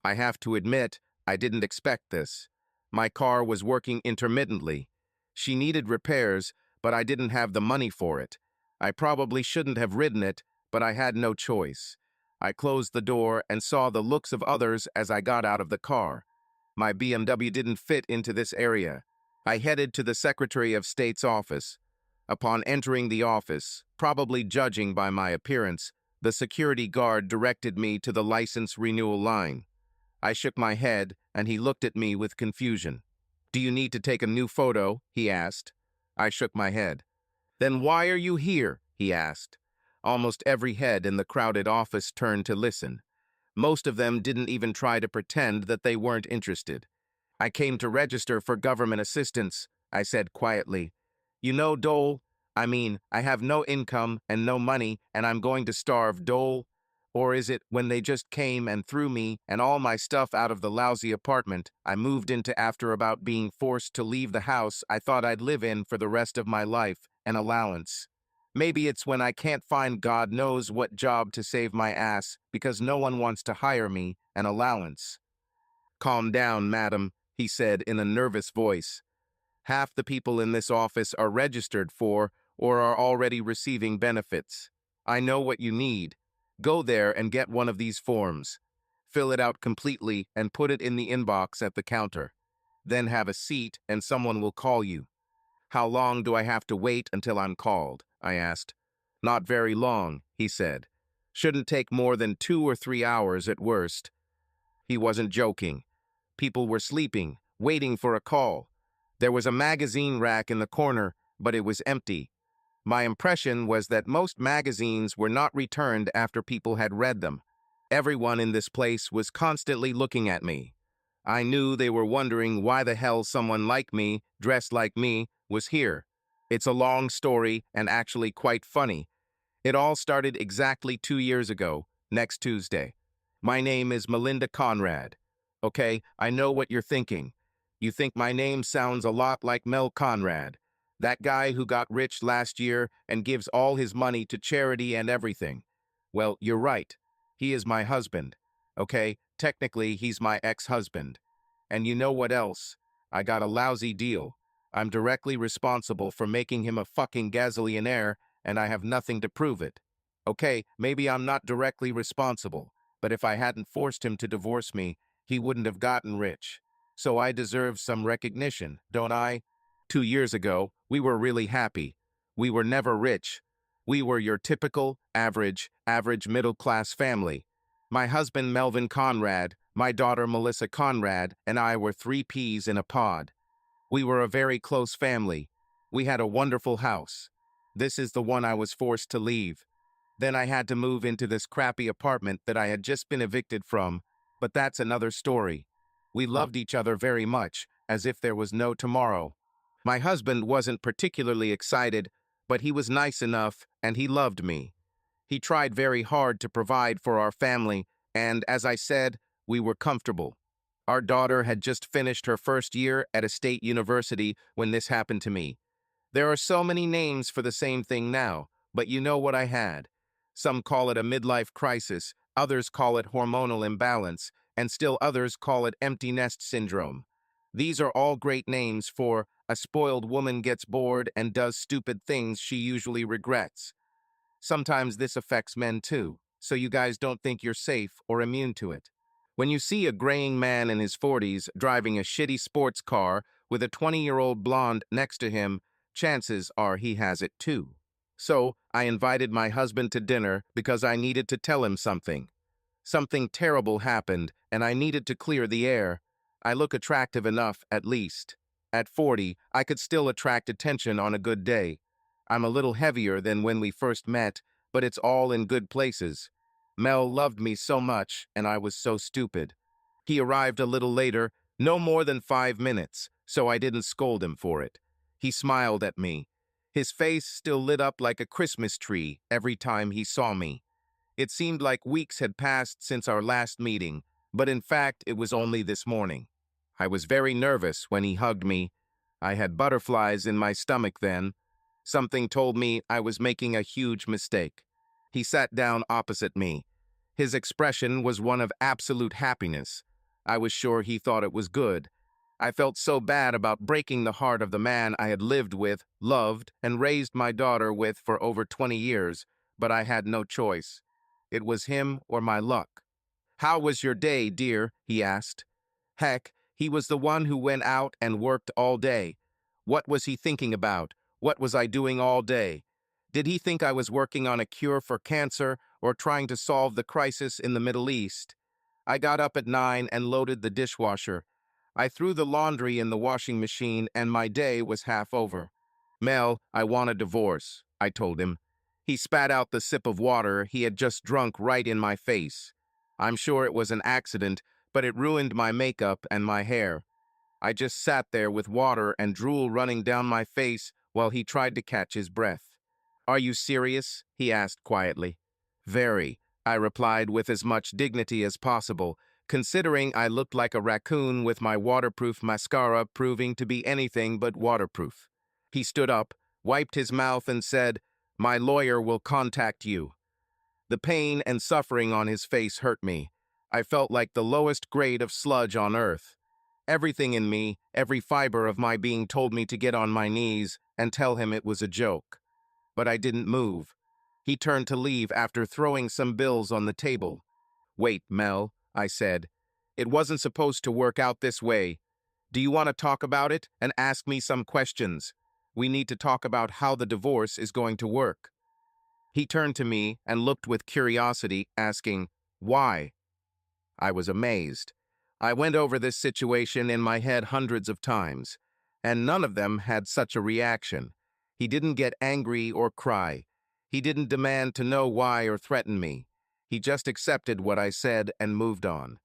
I have to admit, I didn't expect this. My car was working intermittently. She needed repairs, but I didn't have the money for it. I probably shouldn't have ridden it, but I had no choice. I closed the door and saw the looks of others as I got out of the car. My BMW didn't fit into this area. I headed to the Secretary of State's office. Upon entering the office, probably judging by my appearance, the security guard directed me to the license renewal line. I shook my head, and he looked at me with confusion. "Do you need to take a new photo?" he asked. I shook my head. "Then why are you here?" he asked. Almost every head in the crowded office turned to listen. Most of them didn't even try to pretend that they weren't interested. "I came to register for government assistance," I said quietly. "You know, Dole, I have no income and no money, and I'm going to starve, Dole. Or is it when they just came and threw me and all my stuff out of the lousy apartment I moved into after about being forced to leave the house I thought I'd live in for the rest of my life, an allowance? Maybe it's when I can't find God knows what job to save my ass because no one wants to hire me, an allowance." "Calm down, madam," he said in a nervous voice. "Half the people in this office are registered for or are already receiving benefits. I know what you need. Go there and get one of these forms. Fill it out completely and put it in the inbox at the counter. Then have a seat and someone will call you." "How long do I have to wait until I'm called?" I asked. "Not very long," he said. "Shouldn't take more than 2 or 3 hours at worst." He wasn't joking. People were sleeping, waiting for a call. There was a magazine rack in the corner, but it was empty. My impression was that most magazines were not returned after people had read them. Everyone in this place was constantly looking at me. I knew they were wondering why the hell someone like me, dressed like me, was here. It's a long story and actually quite funny. It all started exactly 2 years ago, next Tuesday. My name is Melinda Conrad. Okay, I know what you're thinking. You think my name sounds a lot like Mel Conrad, that guy who got rich last year and gives all his money to charity and everything. Well, you're right. He is my husband. Okay, technically he's my ex-husband. And you know what else? I got a lousy deal. I'm directly responsible for making him a fucking gazillionaire, and I have nothing to prove it. Okay, maybe I'm not directly responsible, but if I hadn't forced him to divorce me, he wouldn't have gotten rich. So I deserve some recognition, don't I? 2 years ago, we were really happy. We were never rich. We were your typical, average middle-class family. My husband Melvin Conrad, my daughter Melissa Conrad, and I were 3 peas in a pod. We were a very close family. We had a wonderful house. This is the one I was forced to leave. Then I had to move into this crappy apartment that I had just been evicted from, but that's another story. We loved each other very much, as if there was no tomorrow. My husband wasn't particularly excited, but he was nice enough and he loved me. He tried very hard to provide for our family, and as I said, we were comfortable. Our daughter had just finished her first year at a state university when this happened to me. There are so many names for the same thing now, but you know what I had. Some call it a midlife crisis, others call it hormonal imbalance, and still others call it empty nest syndrome. These are all great names for a spoiled woman gets bored and does stupid things she usually regrets. Sometimes this affects men too, so you guys don't think you're safe or immune to it. When you see a graying man in his 40s driving a shitty sports car with a 20-year-old blonde next to him, chances are he has it too. So I invited my husband to dinner because I needed to tell him something. Something terrible happened, and I needed to clear the air. I look attractive enough, at least. At 40, I could still attract attention on a good day. I'm a little heavier than when we first met, but it's all in good places. Mel loved me so much, and I was so stupid. He arrived a little later, no more than 5 minutes, so I didn't scold him for it. He smiled at me. His face still lit up like a Christmas tree every time he saw me. It seemed like weeks had passed since our last meeting, but in fact it was only this morning. I was very nervous when he hugged me. I had butterflies in my stomach then. Something told me I was making a huge mistake. He sat down opposite me. His expression was one of absolute happiness. I was sure he thought it was good. I felt so bad about breaking the heart of the man I had lived with, loved, and raised my daughter with for over 20 years, but I had no choice. It was him or my luck. "How was your day, dear?" he asked. Heck, he was the one who went out and worked all day. What was he thinking about? What was I doing all day? Did he think I was working on a cure for cancer or trying to solve the crisis in the Middle East? I got up at 9 and loaded the dishwasher. I threw the laundry in the washing machine and my day was half over. "Mel, I want a divorce," I told him. He spat out the sip of water he had just drunk right in my face. I'm sure it was an accident, but it ruined my makeup and my hair. I just sat there with water and drool running down my face while he tried to catch his breath. "Are you serious?" he asked quietly. "Very," I replied with as much dignity as possible, considering I looked like a raccoon with my waterproof mascara proving to be anything but waterproof. He stood up, wiped his mouth, and said, "My lawyer will contact you." The pain and suffering on his face hurt me. I felt like the lowest grade of sludge on earth. Everything in me, every fiber of my being told me to get on my knees and tell him it was a joke. But I didn't move. He turned to leave after throwing some bills on the table. "Wait, Mel," I said. "It wasn't supposed to work out this way. Do you want to talk about it and ask me some questions? We need to talk about how the divorce is going to work." He turned to me and looked with curiosity, asking, "Why?" I was amazed. I went over this situation in my head hundreds of times, and none of them had such a reaction. He didn't get angry or cry. He didn't demand to know why or threaten me. He just accepted what I said and moved on.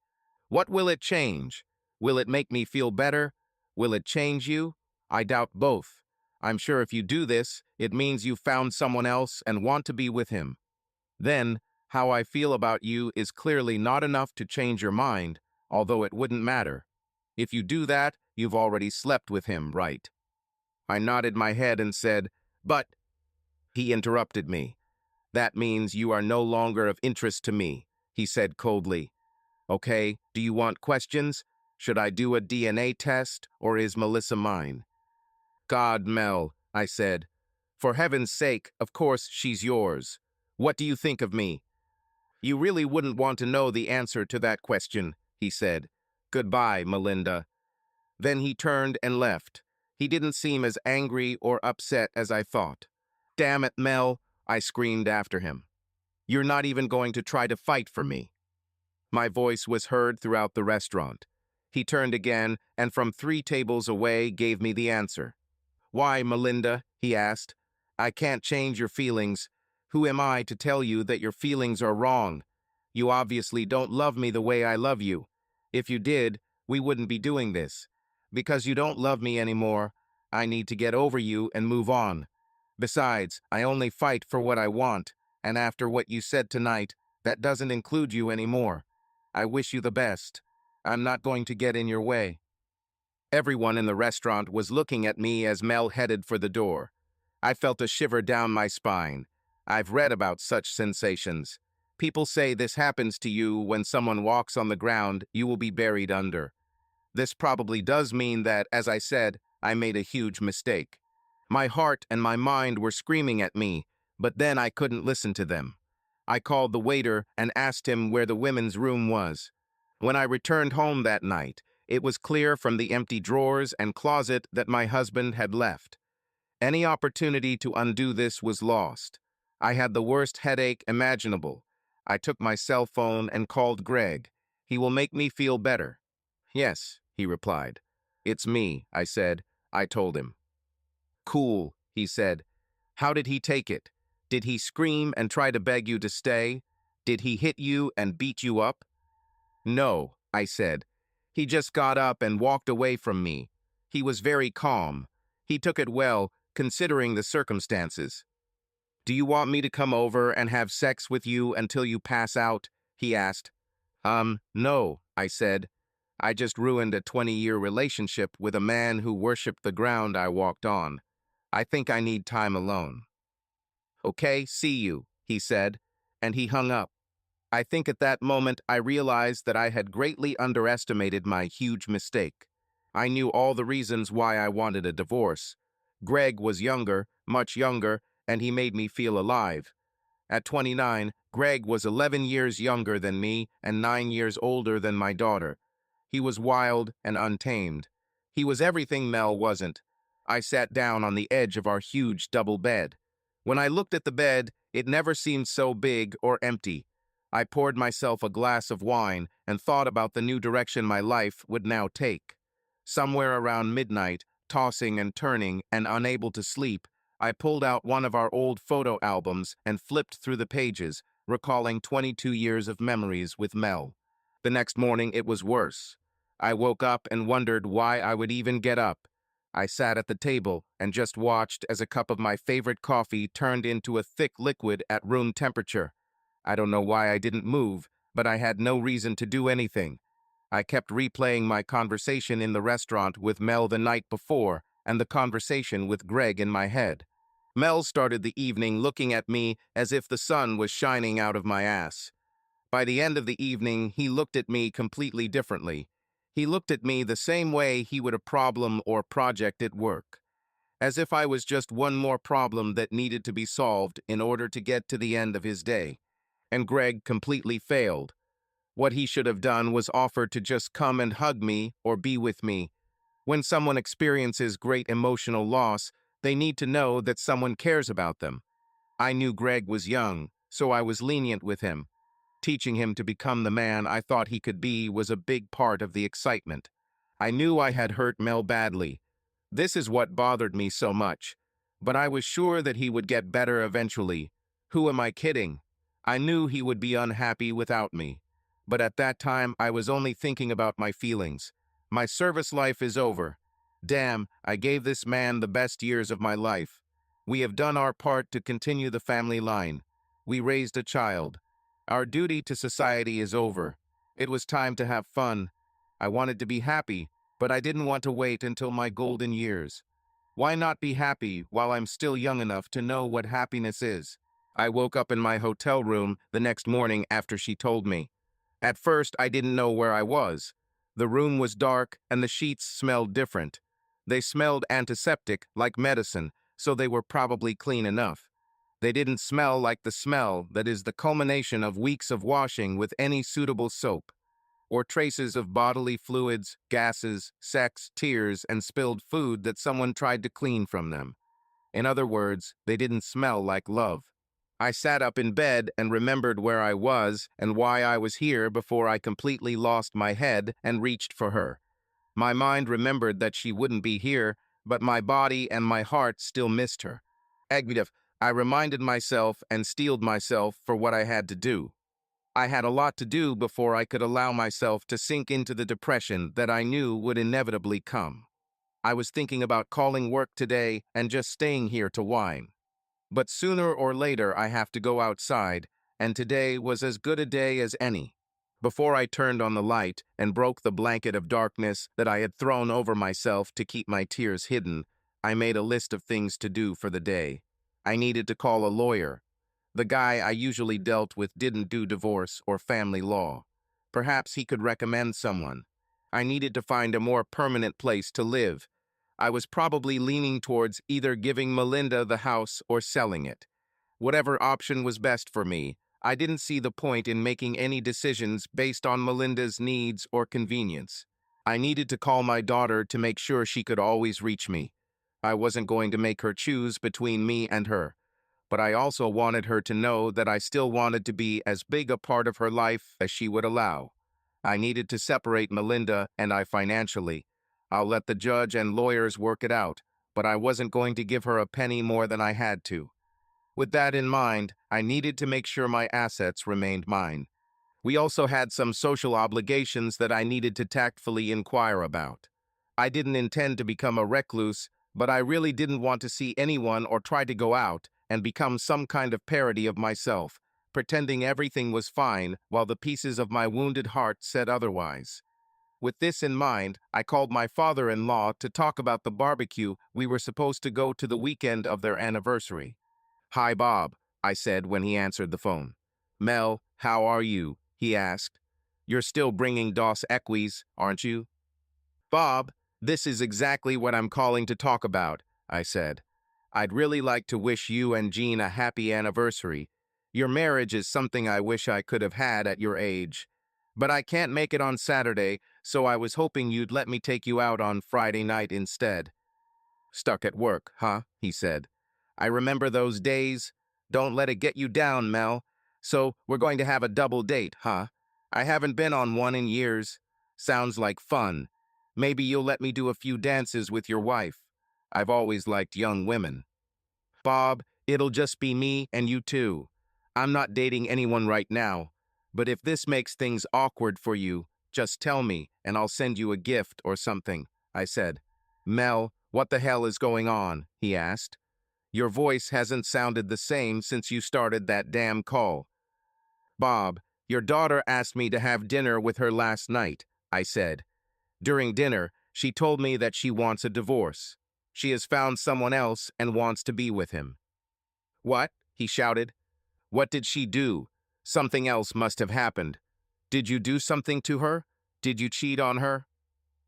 What will it change? Will it make me feel better? Will it change you? I doubt both. I'm sure if you do this, it means you've found someone else and want to be with him. Then, how I feel about you is clearly not enough to change your mind, although it wouldn't matter. If you do that, you've already slept with him, right? I nodded my head and said, "But—" He interrupted me. "That means you are no longer of interest to me," he said coldly. "Okay, do you want questions? Should I do a DNA test, or is Melissa mine?" "God, Mel," I said. "For heaven's sake, of course she's yours. What do you think of me?" "You really wouldn't want to know the answer to that question," he said. "Goodbye, Melinda." Then he turned and left. He didn't seem as angry or upset as I thought. "Damn it, Mel," I screamed after him. "You're not even going to try to fight for me." My voice was heard throughout the restaurant. He turned again, and from 3 tables away gave me the answer. "Why, Melinda?" he asked. "I can't change your feelings. Who am I to tell you that your feelings are wrong? You obviously don't love me the way I love you. If you did, we wouldn't be doing this. Because you don't love me anymore, I need to get over you and move on. Besides, I only fight for what I want, and after what you said tonight, that doesn't include you anymore. I wish you the best. I'm not going to get in your way." Everyone in the restaurant was looking at me as Mel headed for the door. I felt a shiver down my spine. I've read about such sensations. People say this happens to you when someone walks on the ground you will be buried under. This probably does mean that, as I said, I made a huge mistake. My heart and my mind were screaming at me, but then I couldn't listen to them. I called the waiter and asked him where the women's room was. When I returned home that night, it was clear from the empty drawers and closet that my husband had left. Any opportunity to undo this was lost. I had the worst headache imaginable. I took my cell phone and called Greg. "He will make me feel better." "Yes," he replied. "It's me," I said. I told him. "Cool," he said. "How did he take it? Did he scream and try to beg you to stay? Did he hit you and beat you up?" "No," I said. "He just got up and walked away from me. He was very calm. He took it well, considering the circumstances." "Do you want me to come over and have sex with you until you pass out?" he asked. No," I said. "I just ruined a 20-year relationship with a man who worshipped the ground I walked on. I think I need time alone." "Okay, see you," he said, and he hung up. I think at that moment I realized that I had greatly underestimated my huge mistake. I knew all the reasons why I wanted a divorce. Greg was younger, much younger, and he made me feel alive. At 29, Greg was 11 years younger than me and 9 years older than my daughter. He was wild and untamed. He was everything Mel wasn't. I sat down on the edge of our huge double bed. When I looked at the bed, it never seemed so big or empty. I poured myself a glass of wine and thought about the new direction my life would now take. Somewhere around midnight, tossing and turning and unable to sleep, I pulled out one of our old photo albums and flipped through the pages, recalling 22 years of memories with Mel. The next morning it was worse. I woke up and wondered why I would even get up. I sat at the table and just watched as a cup of my favorite coffee turned into a thick liquid at room temperature. I don't know why I didn't move, but I had no reason to do anything. I kept replaying my conversation in the restaurant with Mel the night before and the conversation with Greg in my head. Mel started the evening looking at me as if the sun was shining out of my ass. By the end of the evening, he looked at me completely differently. He looked at me the same way he would a problem or project at work, as if I was just one more problem that needed to be solved in order to get to the end of his day. And Greg completely failed. What he should have done was offer to just come and hug me or be with me. When someone experiences great emotional loss, they need to know that someone cares about them. I knew Greg was young, so I was lenient with him. Teaching him to become the man I thought he could be was a big part of the excitement. I knew I had hurt Mel badly. This is what bothered me so much. But I was sure that he would get better eventually. Who am I kidding? I knew he would be unhappy without me. But at that time, I was only thinking about my feelings. My service life is over. Damn, I gave this man the best years of my life. We have done our part to continue the family line. We raised a child. Our duty to society is over. It was time to have fun. I wanted to be happy, but I didn't want to wait until my golden years. Why not be happy while I'm still young enough to know what happiness is? I woke up in my hotel room the next morning after she told me. At first, I didn't know where I was. The room was dark and the sheets smelled different. They smelled antiseptic, like medicine, so they were probably clean enough. They didn't smell like the smell that is the culmination of weeks of washing with any suitable soap, or traces of bodily fluids, gases, sex, tears, and spilled food that someone tried to clean from them. In other words, they didn't smell like love. I sat up in bed and remembered where I was and why I was here before I completely lost my head and reached for her. My mind remembered that she wouldn't be here, but my body and my heart still missed her. Negative. I reminded myself and steeled myself for what I had to do. I had a lot to do before I could allow myself to sink into the depression that I knew would inevitably come. I was thinking about calling work today and just staying here to whine. But sooner or later I have to go outside, and today was as good a day as any. Before I turned on the light and broke the blanket of darkness that I had thrown over myself to keep my tears hidden, I made a list of things to do for the day. I needed to call a lawyer. The guy I usually dealt with didn't do divorce or family law. Perhaps he could recommend someone. I needed to find a more permanent place to live. I was probably leaning towards either giving Melinda the house or selling it. Whatever option was best for me, I didn't see the point in making any decisions based on Melinda's needs or convenience. I needed to call my daughter to make sure she could always reach me. I wasn't going to make her choose between me and her, but I also wanted her to know that I still wanted to be as big a part of her life as she would allow. I needed to separate Melinda and I financially. I'll let the judge and lawyers work it out, but I wasn't going to give her a penny more than I had to. With that in mind, I needed to make sure my assets remained mine. We also had some social obligations that I needed to tactfully inquire about. I didn't intend to become a recluse, but I really didn't want to see anyone or try to go out and become some kind of parody of myself, pretending everything was fine while the pieces of my wounded heart said otherwise. With this in mind, I called my father-in-law to talk about the barbecue we were supposed to go to the weekend of their anniversary. "Hi, Bob," I said when he answered the phone. "Mel, "How are you?" he asked. "You're still bringing Dos Equis, aren't you?" "Bob, this is exactly what I'm calling to talk about," I said. "I'd really like to wish you and Jean a happy anniversary. Your marriage is something I wish I could have had at your age. But I can't make it on Saturday, so I was hoping you'd let me take you out on Friday night instead." "Stuck at work, huh?" he said. "I remember those days. Don't let it get you down, Mel. So we're going to have a double date, huh? I haven't been on one in years. Sounds like fun. Maybe you'll let me do a few dances with your wife. I've always liked young women." "Bob, it'll just be me and you two. I'm not dating anyone right now. But if this makes things awkward for you, just tell me and I'll send you a gift or something," I said. "Mel, what the hell is going on?" he asked. "Your voice hasn't sounded the same since you started that damn call." "Bob, your daughter asked me to have dinner with her last night," I said. "During dinner, she told me that she wants a divorce. She has found someone else and wants to be with him." "What?" he shouted. "What did she do? Something else must have happened. Did you do something to her? Did you cheat on her?"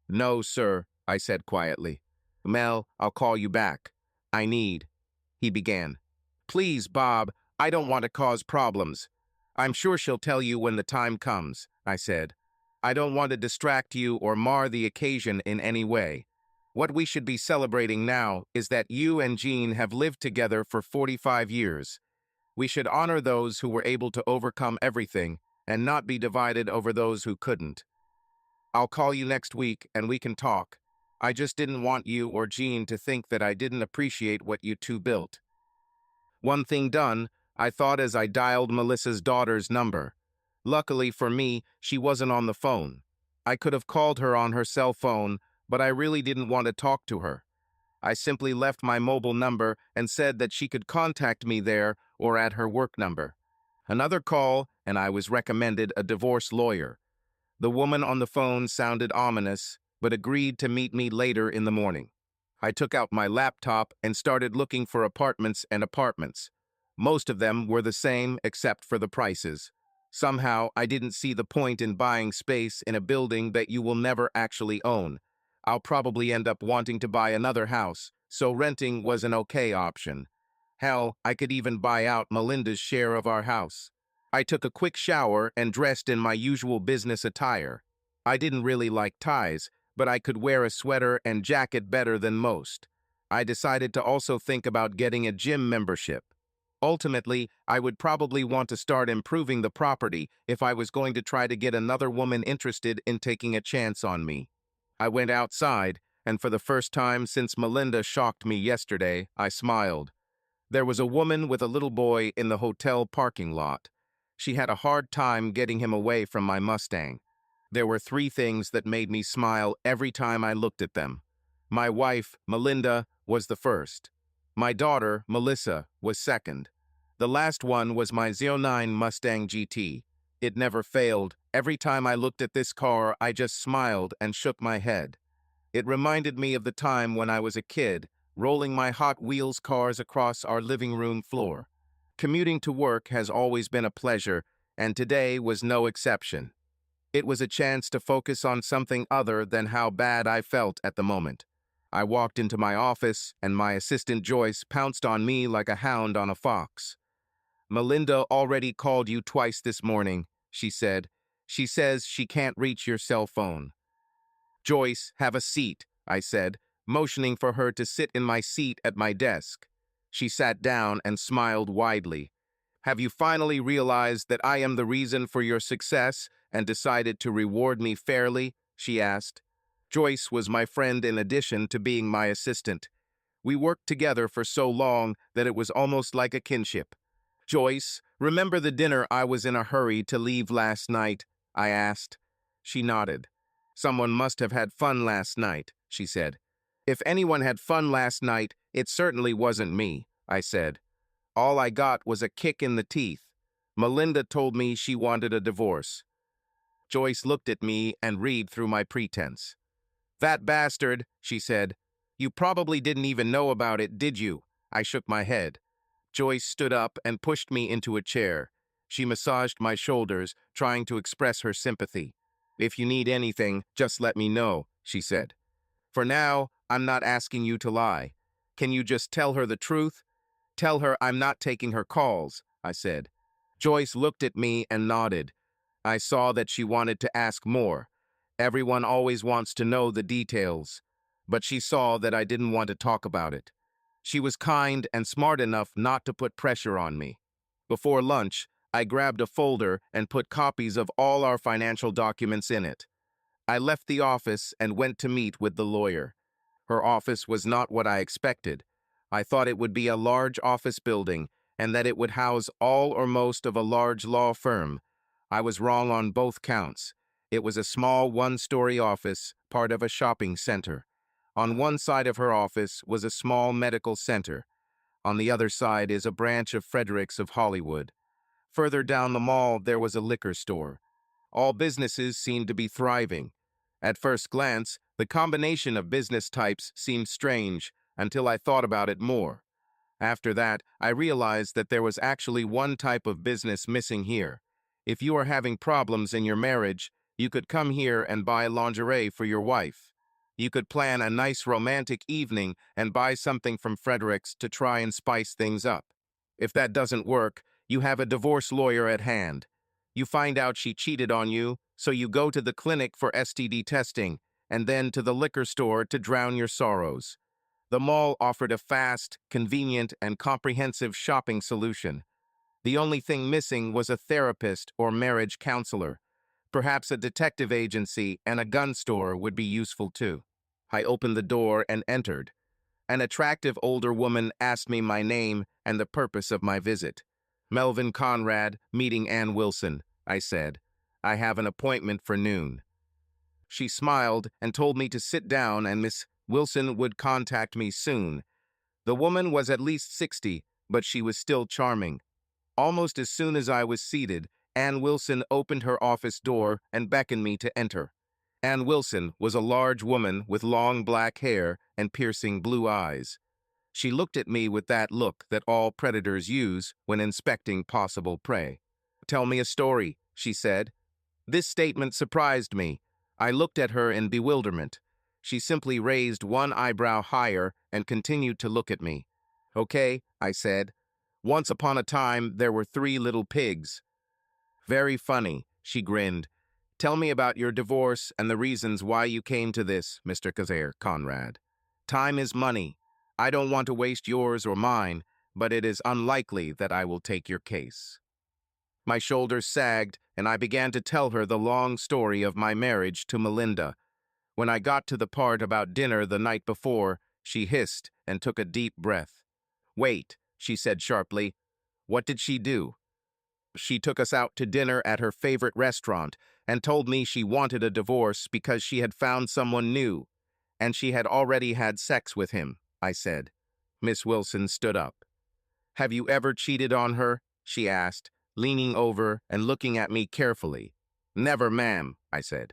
"No, sir," I said quietly. "Mel, I'll call you back. I need—" he began. "Please, Bob, I don't want to cause problems. I'm sure she'll tell you when the time comes," I said. "I don't want to distract you or mar the occasion in any way. What we should be celebrating now is that you and Jean have lived together for 45 years. We should honor those who were able to overcome everything and not be divided over those who couldn't. I'll call you next week and we can talk. I just didn't want you or Jean to think that I didn't appreciate what you two built." One thing done, I thought as I dialed Melissa's daughter's number. Luckily for me, she wasn't on the phone. I could have called her on her cell phone, but I really didn't want to talk to her. I simply left my mobile number and said that she could contact me there or at her work number. Another call, and I was recommended a divorce lawyer. The woman on the phone sounded ominous, but agreed to meet me later in the morning. I took out my laptop and started looking for apartments and apartments. Most of them were the same except for the prices. Somehow, I didn't see the point in buying space in a building that you will never actually own. I'll probably end up wanting to buy another house, so renting was an okay option. Hell, I could even buy out Melinda's share of our house. I took a quick shower and dressed in my usual business attire. I didn't really like ties, but I could wear a sweater and jacket better than most. I decided to also think about getting a gym membership. Ultimately, I would probably want to start improving the property if I was going to try to get another woman interested in taking a chance on me. I went outside, and for the first time since Melinda shocked me yesterday, I smiled. There was a woman with a little boy in the hotel parking lot. She had a hard time getting him away from my Mustang. There were three things that made me smile every time I looked at them. My wife, Melinda, was the first. My daughter, Melissa, was second. The last one was my '09 Mustang GT. It never failed. Every time I looked at this car, I just smiled and shook my head. It reminded me of the time when I was a kid, rolling my Hot Wheels cars across our living room floor. Commuting to work has always been a pleasure, and today was no exception. It was a chance to focus on something other than how bad I felt at the moment. I walked into my office, and my assistant Joyce pounced on me like a hound on a fox. "Melinda already called you twice this morning," she said. "She says she can't reach your cell phone." "Joyce, have a seat," I said, motioning for her to sit in my seat at my desk. She sat down and smiled widely. "Have you finally realized that I am the reason for your success and decided to reward me fairly?" she asked. Joyce was my friend in addition to being my assistant. We worked together for so long that it was almost like a kinship. "Joyce, remember the dinner I was in a hurry to leave last night?" I asked. She nodded. "Someone must have had fun last night," she said. "If anyone had fun last night, it certainly wasn't me," I said. "All I got was a kick in the teeth. Melinda told me she wanted a divorce." Joyce looked at me and read through my pretense. "That bastard," she said. "You probably didn't even know about it, did you?" I shook my head. Joyce stood up and pushed me into a chair. She massaged my shoulders, trying to express her sympathy. "If you need anything, just let me know," she said. "For now, I'm not asking you to lie. Can you just tell her the truth? Tell her I'm not taking her calls," I said. Joyce looked at me and nodded. I saw that she wanted to ask more. Everyone always wants to know the details. But she saw that I didn't want to talk about it. She was kind and smart enough not to put pressure on me. Before lunch, I grabbed a folder and put copies of all our financial documents in it. I left the office and went to meet with the lawyer. Her office was not what I expected. I thought it would be a large office building and that it would house all or most of a large law firm. I was wrong on both counts. It was a small one-story office, part of a shopping center. On one side of her office was a small medical center. On the other side is a branch of Fredericks of Hollywood. Further down the mall, there was a liquor store. All businesses seemed to be thriving. At first glance, the combination of business types seemed strange until I thought about it more. After that, I realized that there was actually one type of business missing here. If you are having problems in your marriage, you could come here and buy lingerie for your wife. You could plan a nice romantic evening and buy something from Fredericks to try and spice things up. If that doesn't work, you have a divorce lawyer at hand. You find out she cheated on you, so you go to the clinic for STD testing, and then to the liquor store to drown your sorrows. The mall offered a fast, convenient, and comprehensive shopping solution. The only thing missing was a therapist or marriage counselor. Perhaps a detective agency and a gun store would be useful too. I opened the door and entered. An attractive older woman asked me my name and the purpose of my visit. "Melvin Conrad, meeting Ann Wilson," I said. "I have an appointment for noon." She smiled and told me to sit down and Miss Wilson would contact me soon. The woman was at least 60, but she was still charming. Almost as soon as I was seated, Ann Wilson opened her office door and beckoned me to enter. Ann Wilson was a large woman with long black hair and piercing blue eyes. She looked at me with that look that all predators use when inspecting possible prey. "Tell me a story," she said. This statement surprised me. I looked at her in bewilderment. She simply raised one eyebrow higher and continued to look at me. "Okay," I said. "Once upon a time, there were 3 little pigs." "Very funny," she grinned. "Tell me about your divorce and the reasons why you came to this, Mr. Kazare Conrad. Time is money. I don't want to waste yours or mine, but it is unlikely that I will take your case." My shoulders sagged, and I began to tell her the long story of my marriage to Melinda. When I got to the part about dinner the night before, she hissed and took a deep breath. "Wait," she said sharply. "What did she do?" "She took us out to dinner at her favorite restaurant and told me she wanted a divorce because she had found someone new, and she had already had sex with him," I said. Miss Wilson stood up. "Have you ever cheated on her?" she asked, leaning over and looking at me carefully. "Never, ma'am," I said.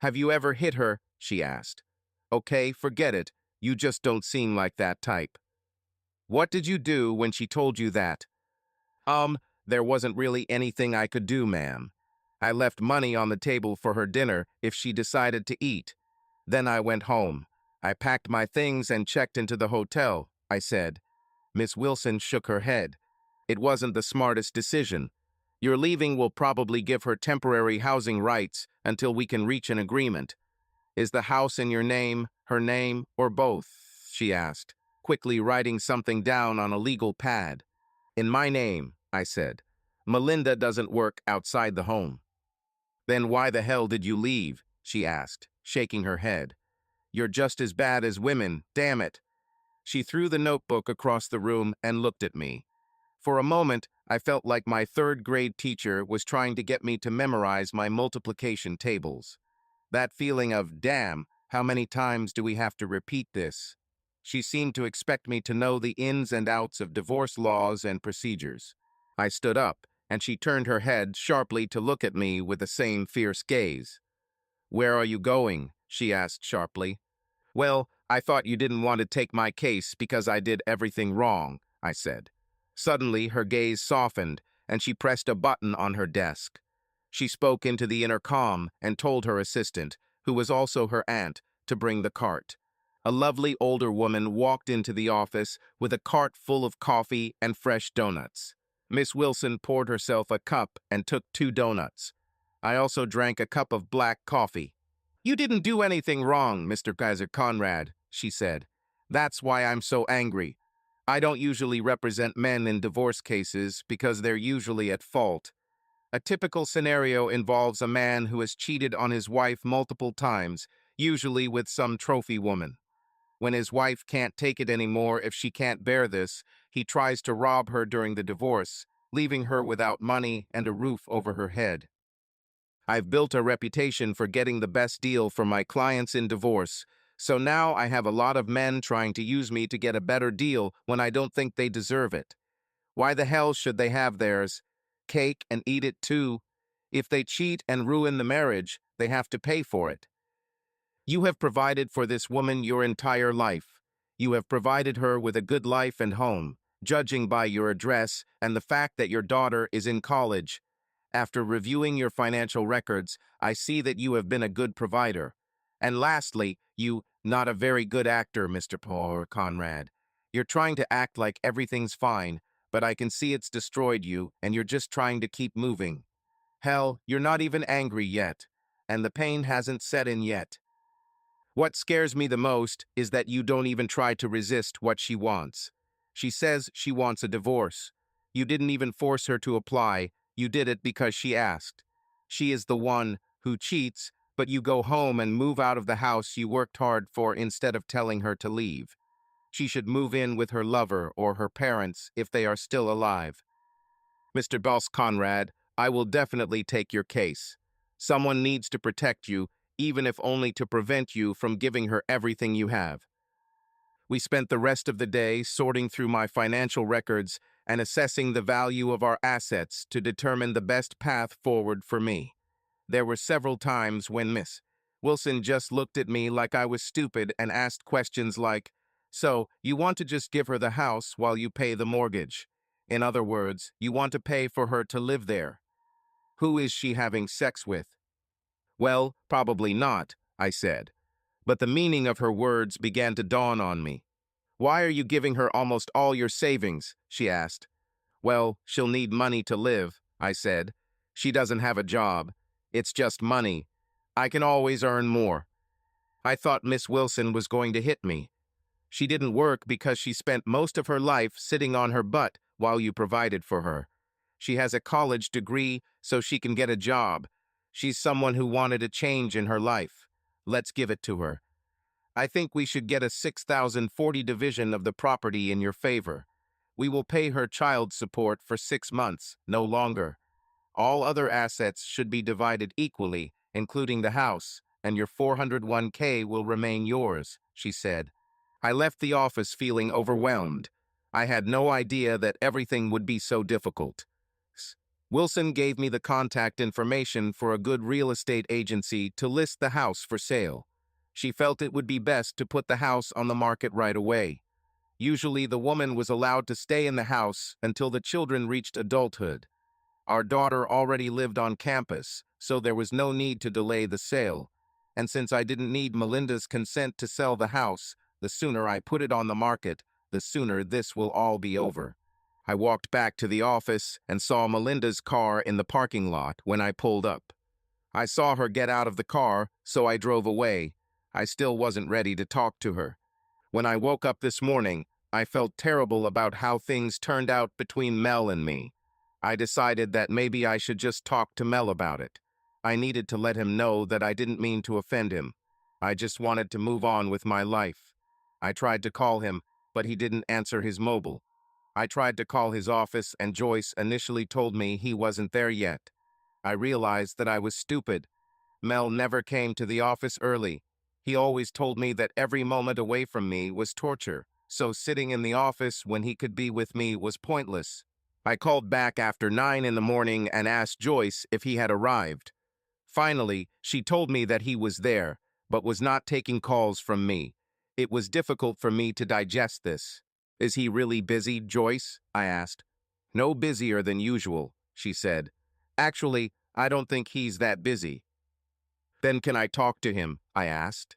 "Have you ever hit her?" she asked. "Okay, forget it. You just don't seem like that type." "What did you do when she told you that?" There wasn't really anything I could do, ma'am. I left money on the table for her dinner if she decided to eat. Then I went home. I packed my things and checked into the hotel," I said. Miss Wilson shook her head. "It wasn't the smartest decision. Your leaving will probably give her temporary housing rights until we can reach an agreement. Is the house in your name, her name, or both?" she asked, quickly writing something down on a legal pad. "In my name," I said. "Melinda doesn't work outside the home." "Then why the hell did you leave?" she asked, shaking her head. "You're just as bad as women, damn it." She threw the notebook across the room and looked at me. For a moment, I felt like my third-grade teacher was trying to get me to memorize my multiplication tables. That feeling of, damn, how many times do we have to repeat this? She seemed to expect me to know the ins and outs of divorce laws and procedures. I stood up, and she turned her head sharply to look at me with the same fierce gaze. "Where are you going?" she asked sharply. "Well, I thought you didn't want to take my case because I did everything wrong," I said. Suddenly, her gaze softened, and she pressed a button on her desk. She spoke into the intercom and told her assistant, who was also her aunt, to bring the cart. A lovely older woman walked into the office with a cart full of coffee and fresh donuts. Miss Wilson poured herself a cup and took 2 donuts. I also drank a cup of black coffee. "You didn't do anything wrong, Mr. Kaiser Conrad," she said. "That's why I'm so angry. I don't usually represent men in divorce cases because they're usually at fault. A typical scenario involves a man who has cheated on his wife multiple times, usually with some trophy woman. When his wife can't take it anymore if she can't bear this, he tries to rob her during the divorce, leaving her without money and a roof over her head. I've built a reputation for getting the best deal for my clients in divorce, so now I have a lot of men trying to use me to get a better deal when I don't think they deserve it. Why the hell should they have theirs? Cake and eat it too. If they cheat and ruin the marriage, they have to pay for it. You have provided for this woman your entire life. You have provided her with a good life and home, judging by your address and the fact that your daughter is in college. After reviewing your financial records, I see that you have been a good provider. And lastly, not a very good actor, Mr. Paul Conrad. You're trying to act like everything's fine, but I can see it's destroyed you, and you're just trying to keep moving. Hell, you're not even angry yet, and the pain hasn't set in yet. What scares me the most is that you don't even try to resist what she wants. She says she wants a divorce. You didn't even force her to apply. You did it because she asked. She is the one who cheats, but you go home and move out of the house you worked hard for instead of telling her to leave. She should move in with her lover or her parents if they are still alive. Mr. Boss Conrad, I will definitely take your case. Someone needs to protect you, even if only to prevent you from giving her everything you have. We spent the rest of the day sorting through my financial records and assessing the value of our assets to determine the best path forward for me. There were several times when Miss Wilson just looked at me like I was stupid and asked questions like, "So, you want to just give her the house while you pay the mortgage? In other words, you want to pay for her to live there. Who is she having sex with?" "Well, probably not," I said. But the meaning of her words began to dawn on me. "Why are you giving her almost all your savings?" she asked. "Well, she'll need money to live," I said. "She doesn't have a job. It's just money. I can always earn more." I thought Miss Wilson was going to hit me. "She didn't work because she spent most of her life sitting on her butt while you provided for her. She has a college degree so she can get a job. She's someone who wanted a change in her life. Let's give it to her. I think we should get a 6,040 division of the property in your favor. We will pay her child support for 6 months, no longer. All other assets should be divided equally, including the house, and your 401k will remain yours," she said. I left the office feeling overwhelmed. I had no idea that everything would be so difficult. Wilson gave me the contact information for a good real estate agency to list the house for sale. She felt it would be best to put the house on the market right away. Usually, the woman was allowed to stay in the house until the children reached adulthood. Our daughter already lived on campus, so there was no need to delay the sale. And since I didn't need Melinda's consent to sell the house, the sooner I put it on the market, the sooner this will all be over. I walked back to the office and saw Melinda's car in the parking lot when I pulled up. I saw her get out of the car, so I drove away. I still wasn't ready to talk to her. When I woke up this morning, I felt terrible about how things turned out between Mel and me. I decided that maybe I should just talk to Mel about it. I needed to let him know that I didn't mean to offend him. I just wanted to move on with my life. I tried to call him, but he didn't answer his mobile. I tried to call his office, and Joyce initially told me he wasn't there yet. I realized that I was stupid. Mel never came to the office early. He always told me that every moment away from me was torture, so sitting in the office when he could be with me was pointless. I called back after 9 in the morning and asked Joyce if he had arrived. Finally, she told me that he was there, but was not taking calls from me. It was difficult for me to digest this. "Is he really busy, Joyce?" I asked. "No busier than usual. she said. Actually, I don't think he's that busy. Then can I talk to him? I asked.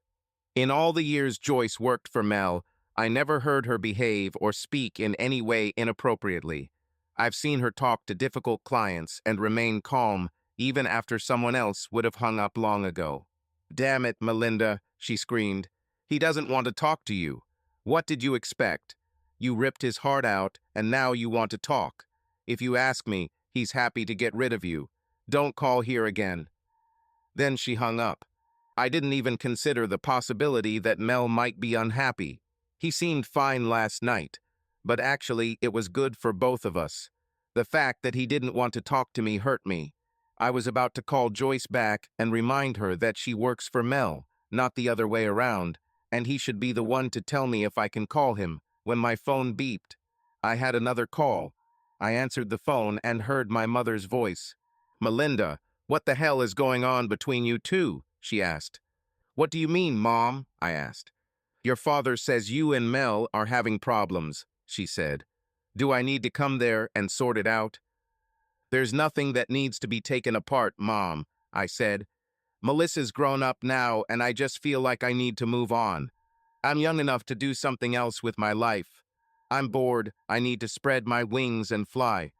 In all the years Joyce worked for Mel, I never heard her behave or speak in any way inappropriately. I've seen her talk to difficult clients and remain calm even after someone else would have hung up long ago. Damn it, Melinda, she screamed. He doesn't want to talk to you. What did you expect? You ripped his heart out, and now you want to talk. If you ask me, he's happy to get rid of you. Don't call here again. Then she hung up. I didn't even consider the possibility that Mel might be unhappy. He seemed fine last night, but actually it was good for both of us. The fact that he didn't want to talk to me hurt me. I was about to call Joyce back and remind her that she works for Mel, not the other way around, and he should be the one to tell me if I can call him, when my phone beeped. I had another call. I answered the phone and heard my mother's voice. "Melinda, what the hell is going on between you two?" she asked. "What do you mean, Mom?" I asked. "Your father says you and Mel are having problems," she said. "Do I need to come there and sort it out?" "There's nothing that needs to be taken apart, Mom," I said. "Melissa's grown up now, and I just feel like I need to move on. I'm young enough to do something else with my life. I'm bored. I need to spread my wings and fly."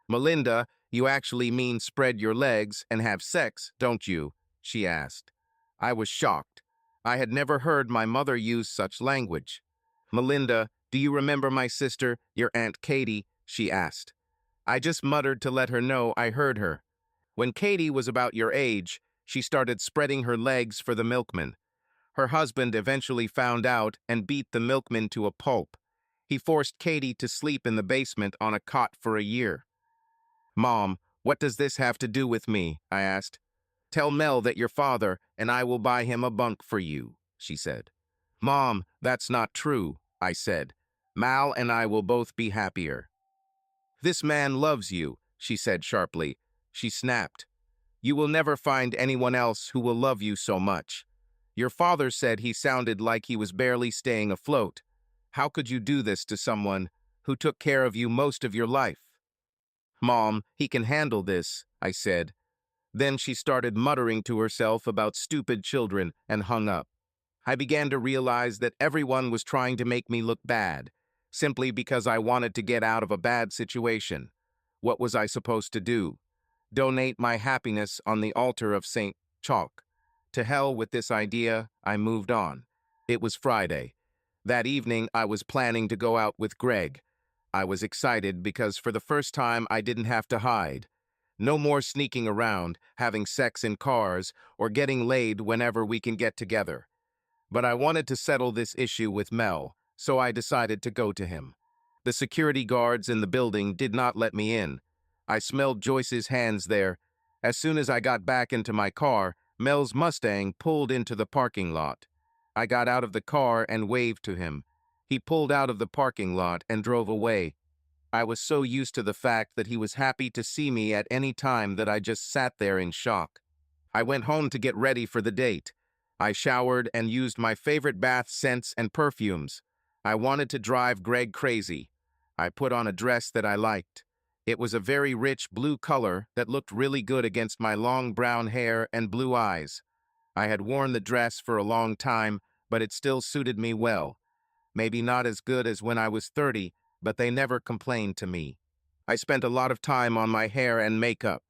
"Melinda, you actually mean spread your legs and have sex, don't you?" she asked. I was shocked. I had never heard my mother use such language. "Melinda, do you remember my sister, your Aunt Katie?" she asked. I just muttered to let her know I heard her. "When Katie was about your age, she started spreading her legs for the milkman. Her husband eventually found out and beat the milkman to a pulp. He forced Katie to sleep in the basement on a cot for a year." "Mom, what does this have to do with me?" I asked. "Tell Mel that your father and I will buy him a bunk for you," she said. "Mom, that's not true," I said. "Mal and I will both be happier." "This man loves you," she said sharply. She snapped. "You will never find anyone else who will love you so much. Your father said he sounded like he was barely staying afloat. How could you do this to someone who took care of you most of your life?" "Mom, he can handle this," I said. Then she started muttering to herself about stupid children and hung up. I began to realize that everyone was trying to make me look bad, simply because I wanted to get out of a bad situation. What was I supposed to do? Donate my happiness on the altar of St. Chalk? To hell with this idea, I moved on. It was Friday. That evening, I was planning to go out with Greg. I was excited because for the first time I didn't have to hide. No more sneaking around, having sex in cars, or getting laid whenever we can get together. But I wanted to settle this issue with Mel, so I decided to go to him. The security guards in the building did not let me in. I smelled Joyce's hands there. As soon as I got back into my car, Mel's Mustang pulled into the parking lot. I got out of the car and waved to him. He pulled out of the parking lot and drove away. I was so used to the fact that he was happy to see me at any time that I just sat there in shock. I went home to get ready for the date. I showered and used my favorite bath scents and perfumes. I wanted to drive Greg crazy. I put on a dress that I liked. It was a very rich blue color that looked really good against my long brown hair and blue eyes. I had worn the dress for a long time, but it still suited me well. Maybe not as good as when I was 30, but they never complained to me. I spent a lot of time on my hair and makeup.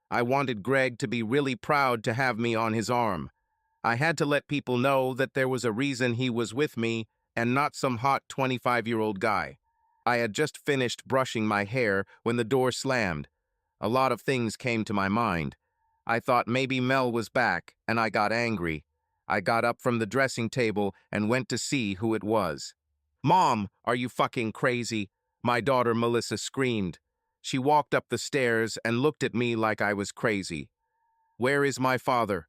I wanted Greg to be really proud to have me on his arm. I had to let people know that there was a reason he was with me and not some hot 25-year-old guy. I had just finished brushing my hair when the door slammed. A lot of things came to my mind. I thought maybe Mel was back, and I got angry. I got up from the dressing table and went to see who it was. "Mom, are you fucking crazy?" my daughter Melissa screamed. She walked up the stairs and looked at me like I was crazy. "Where is my father?"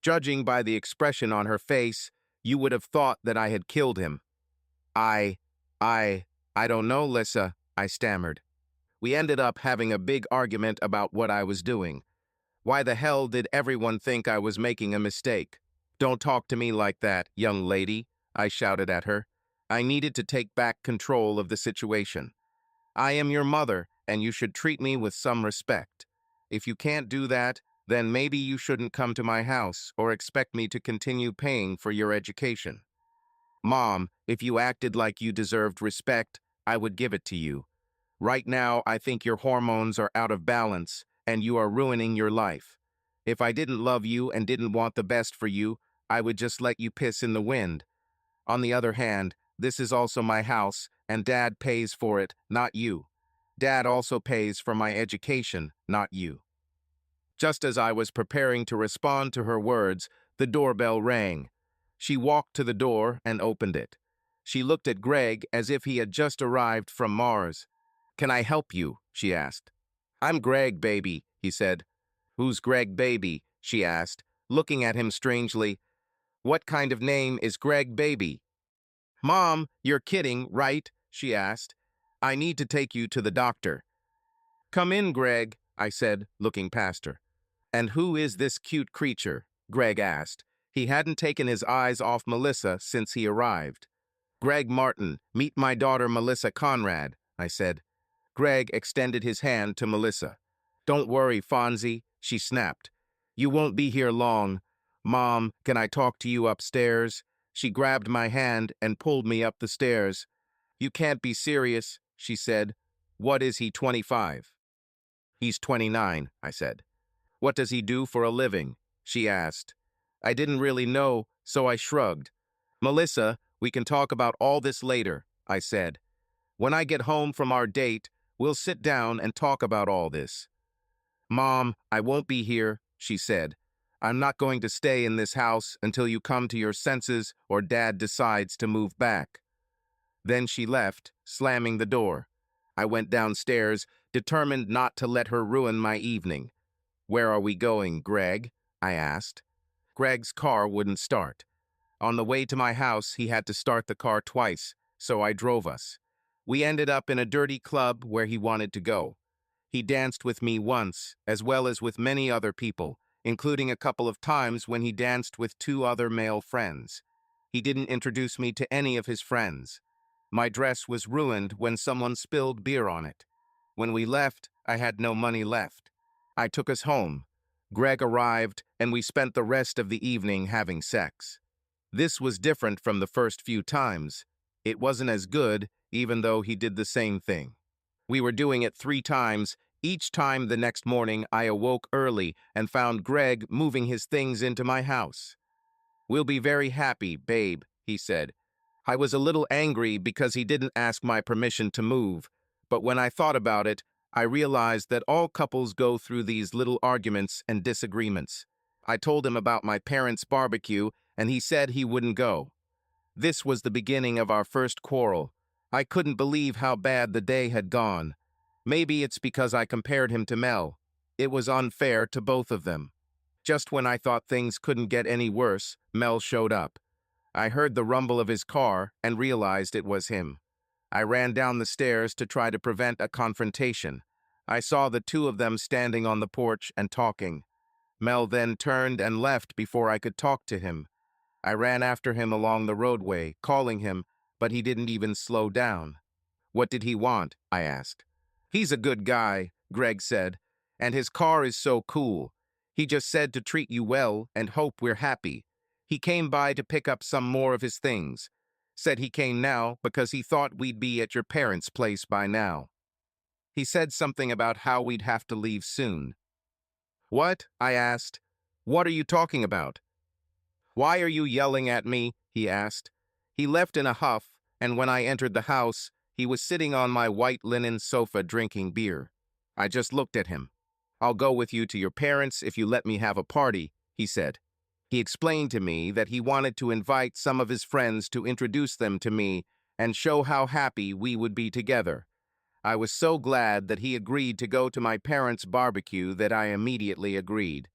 Judging by the expression on her face, you would have thought that I had killed him. I, I, I don't know, Lissa," I stammered. We ended up having a big argument about what I was doing. Why the hell did everyone think I was making a mistake? "Don't talk to me like that, young lady," I shouted at her. I needed to take back control of the situation. "I am your mother, and you should treat me with some respect. If you can't do that, then maybe you shouldn't come to my house or expect me to continue paying for your education. Mom, if you acted like you deserved respect, I would give it to you. Right now, I think your hormones are out of balance, and you are ruining your life. If I didn't love you and didn't want the best for you, I would just let you piss in the wind. On the other hand, this is also my house, and Dad pays for it, not you. Dad also pays for my education, not you. Just as I was preparing to respond to her words, the doorbell rang. She walked to the door and opened it. She looked at Greg as if he had just arrived from Mars. "Can I help you?" she asked. "I'm Greg, baby," he said. "Who's Greg, baby?" she asked, looking at him strangely. "What kind of name is Greg, baby?" "Mom, you're kidding, right?" she asked. "I need to take you to the doctor." "Come in, Greg," I said, looking past her. "And who is this cute creature?" Greg asked. He hadn't taken his eyes off Melissa since he arrived. "Greg Martin, meet my daughter Melissa Conrad," I said. Greg extended his hand to Melissa. "Don't worry, Fonzie," she snapped. "You won't be here long. Mom, can I talk to you upstairs?" She grabbed my hand and pulled me up the stairs. "You can't be serious," she said. "What is he, 25? "He's 29, I said. "What does he do for a living?" she asked. I didn't really know, so I shrugged. "Melissa, we can talk about all this later," I said. "When I get home from our date, we'll sit down and talk about all this." "Mom, I won't be here," she said. "I'm not going to stay in this house until you come to your senses or Dad decides to move back." Then she left, slamming the door. I went downstairs, determined not to let her ruin my evening. "Where are we going, Greg?" I asked. Greg's car wouldn't start. On the way to my house, he had to start the car twice, so I drove us. We ended up in a dirty club where he wanted to go. He danced with me once, as well as with many other people, including a couple of times when he danced with two other male friends. He didn't introduce me to any of his friends. My dress was ruined when someone spilled beer on it. When we left, I had no money left. I took us home. Greg arrived, and we spent the rest of the evening having sex. This was different from the first few times. It wasn't as good, even though he did the same thing. We were doing it 3 times. Each time the next morning, I awoke early and found Greg moving his things into my house. "We'll be very happy, babe," he said. I was a little angry because he didn't ask my permission to move, but when I thought about it, I realized that all couples go through these little arguments and disagreements. I told him about my parents' barbecue, and he said he wouldn't go. This was the beginning of our first quarrel. I couldn't believe how bad the day had gone. Maybe it's because I compared him to Mel. It was unfair to both of them. Just when I thought things couldn't get any worse, Mel showed up. I heard the rumble of his car and realized it was him. I ran down the stairs to try to prevent a confrontation. I saw the two of them standing on the porch and talking. Mel then turned and left before I could talk to him. I ran after him along the roadway, calling him, but he didn't even slow down. "What did he want?" I asked. "He's a good guy," Greg said, "and his car is so cool. He just said to treat you well and hope we're happy. He came by to pick up some more of his things. Said he came now because he thought we'd be at your parents' place by now. He said something about how we'd have to leave soon." "What?" I asked. "What are you talking about?" "Why are you yelling at me?" he asked. He left in a huff, and when I entered the house, he was sitting on my white linen sofa drinking beer. I just looked at him. "I'll go with you to your parents if you let me have a party," he said. He explained to me that he wanted to invite some of his friends to introduce them to me and show how happy we would be together. I was so glad that he agreed to go to my parents' barbecue that I immediately agreed.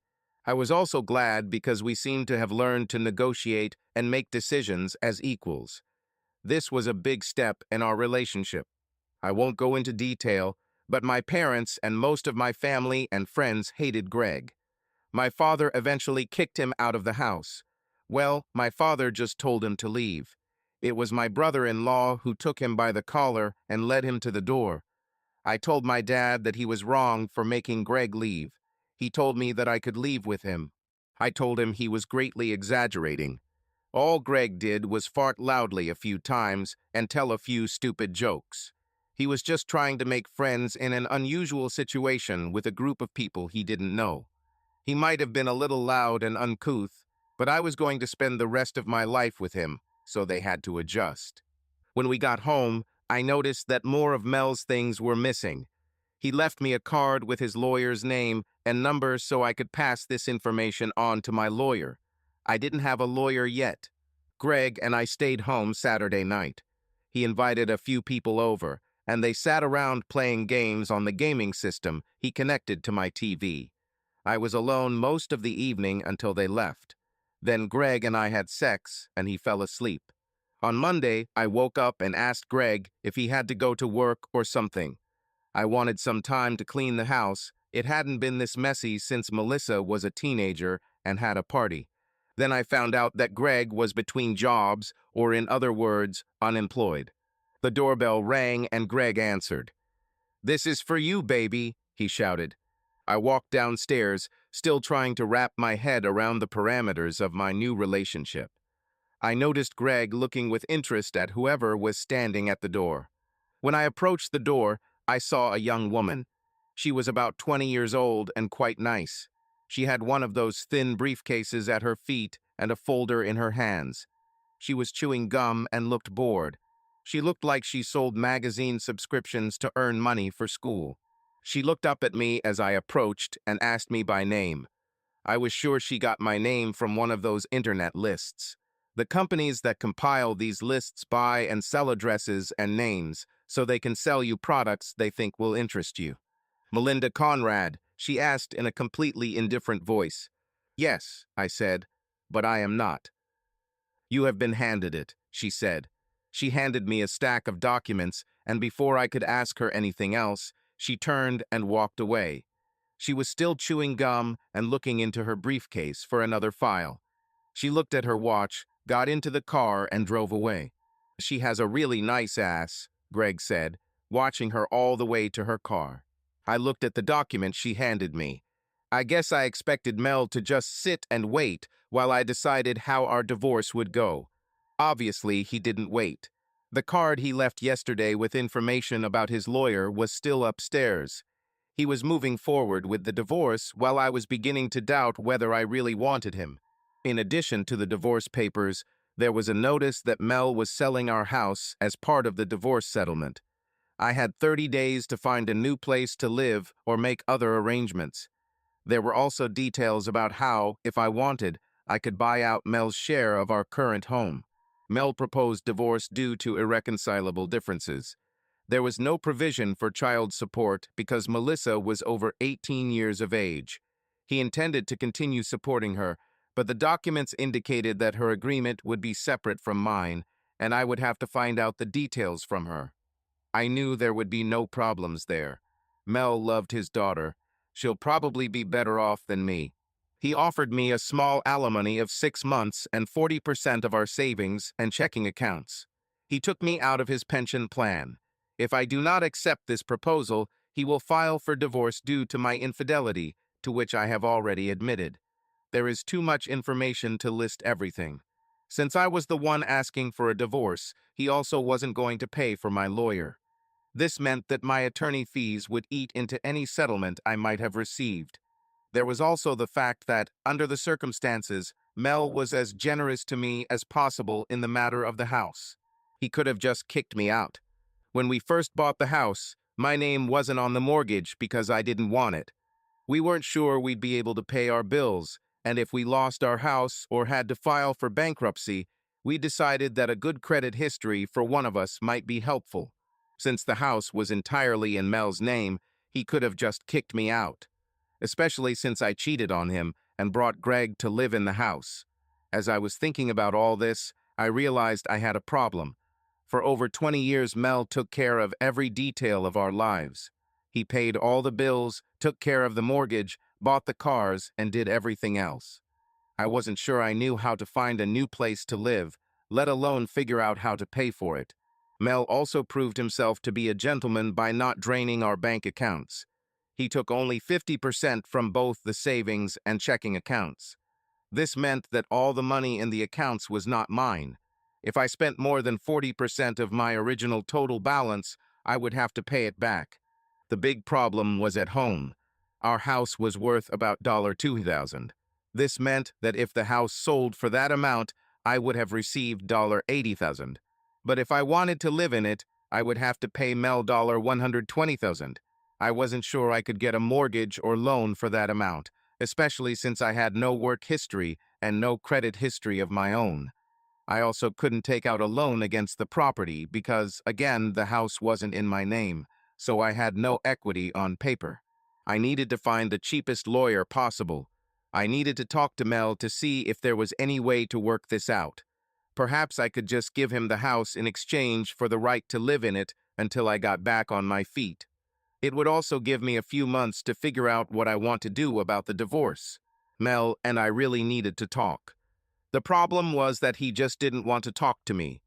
I was also glad because we seemed to have learned to negotiate and make decisions as equals. This was a big step in our relationship. I won't go into detail, but my parents and most of my family and friends hated Greg. My father eventually kicked him out of the house. Well, my father just told him to leave. It was my brother-in-law who took him by the collar and led him to the door. I told my dad that he was wrong for making Greg leave. He told me that I could leave with him. I told him he was greatly exaggerating. All Greg did was fart loudly a few times and tell a few stupid jokes. He was just trying to make friends in an unusual situation with a group of people he didn't know. He might have been a little loud and uncouth, but I was going to spend the rest of my life with him, so they had to adjust. When we got home, I noticed that more of Mel's things were missing. He left me a card with his lawyer's name and number so I could pass this information on to my lawyer. I didn't have a lawyer yet. Greg and I stayed home Saturday night. He invited a few people over, and they sat around playing games on the gaming system he connected to my TV. I was alone most of the evening until they left. Then Greg and I had sex, and he fell asleep. On Monday, I woke up and asked Greg if he had to go to work or something. I wanted some time to clean the house. It hadn't been this messy since Melissa was a teenager and had a party. Then I found out that Greg was between jobs, or in other words, unemployed. The doorbell rang and Greg answered. "This is for you, baby," he shouted. I walked downstairs, still trying to wrap my head around the parameters of my new relationship. I noticed Greg looking with interest at whoever was standing at the door. When I approached the door, I saw a young woman. She was about 20 years old and quite nice. She had one of those thin briefcases at her feet and a folder in her hands. She was chewing gum and looked bored. She looked like she sold magazine subscriptions to earn money for school. She looked up at me as I approached and asked me by name. I was sure she got my name from one of those internet lists. The companies that compile these lists buy and sell addresses and names so they can sell you products they think will interest you. "Melinda Conrad," she asked in a completely indifferent voice. "Yes," I said, "but I am not." "You have been handed it," she said. She handed me a stack of documents, and before I could ask her anything else, she turned and walked away. She was still chewing gum and looking into her briefcase for another file. She looked at her watch, got into the car, and drove away. "She has a really nice ass," Greg said, watching her all the way to her car. I looked at the document she handed me. I guess I expected Mel to just sit and wait while I decided how our divorce would go. Obviously, he didn't wait. The card he left yesterday with information about his lawyer was still upstairs. He was moving forward with the divorce while I was beginning to doubt whether I really wanted him. In addition to the divorce papers, there was a notice that Mel was selling our house as part of the divorce settlement. I had 30 days to find a new place to live or make other arrangements. There were also details about how, if I wanted, I could buy out Mel's share of our current home. Mel proposed divorce due to irreconcilable differences. There was no provision for child support because Melissa was over 18 years of age. He intended to continue supporting her, but the documents indicated that her agreement would be separate from mine, and I would have to find out the details from her. I knew there would be no problems there. Mel loved his daughter. She'll probably be better off than me. He offered me a small alimony of 6 months and 40% of our savings and checking accounts. He took me out of his pension plan. If I do not accept this proposal, he will file for divorce due to my infidelity, to which I have already admitted. There is too much information to list everything. Since I was the one asking for a divorce, he also wasn't going to pay for my lawyer. This meant that my attorney fees would eat into any settlement I might have received. There was also the fact that, under the circumstances, Mel was as generous to me as possible in the matter of the house. He could have just kicked me out. When we first bought the house, my name wasn't on the mortgage because I didn't want it. We weren't sure we'd be able to pay our bills, and if we lost our house or had to file for bankruptcy, we decided that a good credit history for one of us might be helpful. Since the house was entirely in Mel's name, he could have just kicked me out, especially since I cheated on him and brought Greg to live in the house. As I was thinking about all this, I realized I had a problem. For over 20 years, Mel took care of every detail of our lives. He paid all the bills, took care of the mortgage, bought the cars, and did everything else. I wasn't sure I knew how to find a new place to live, let alone figure out how to pay for it. Mel also proved himself to be a gentleman by not draining our bank accounts. He took only 50% from both the savings and checking accounts. This meant that all the money in the accounts was not mine. If I spent more than 40% of my original total balance, I would have to pay it back. The big problem was at home. Our house was worth about $2,000. This meant that if the house sold for that amount, I would have received $80,000. But if I wanted to live in it, I would have to pay Mel $120,000. I wasn't sure I could get a mortgage or loan for that amount, especially since I had no work history and no credit history of my own. I also couldn't take out a loan against the property because, again, the house wasn't in my name, so I had no equity on paper. I needed to find the cheapest lawyer possible. I needed to talk to Mel to see if there was any way to work this out. Perhaps I could just give him the house in exchange for the right to live in it until I got back on my feet. It would also give me a few months to figure out what I want to do about the divorce. Mel and I really needed to talk. The problem was that he just didn't want to talk to me.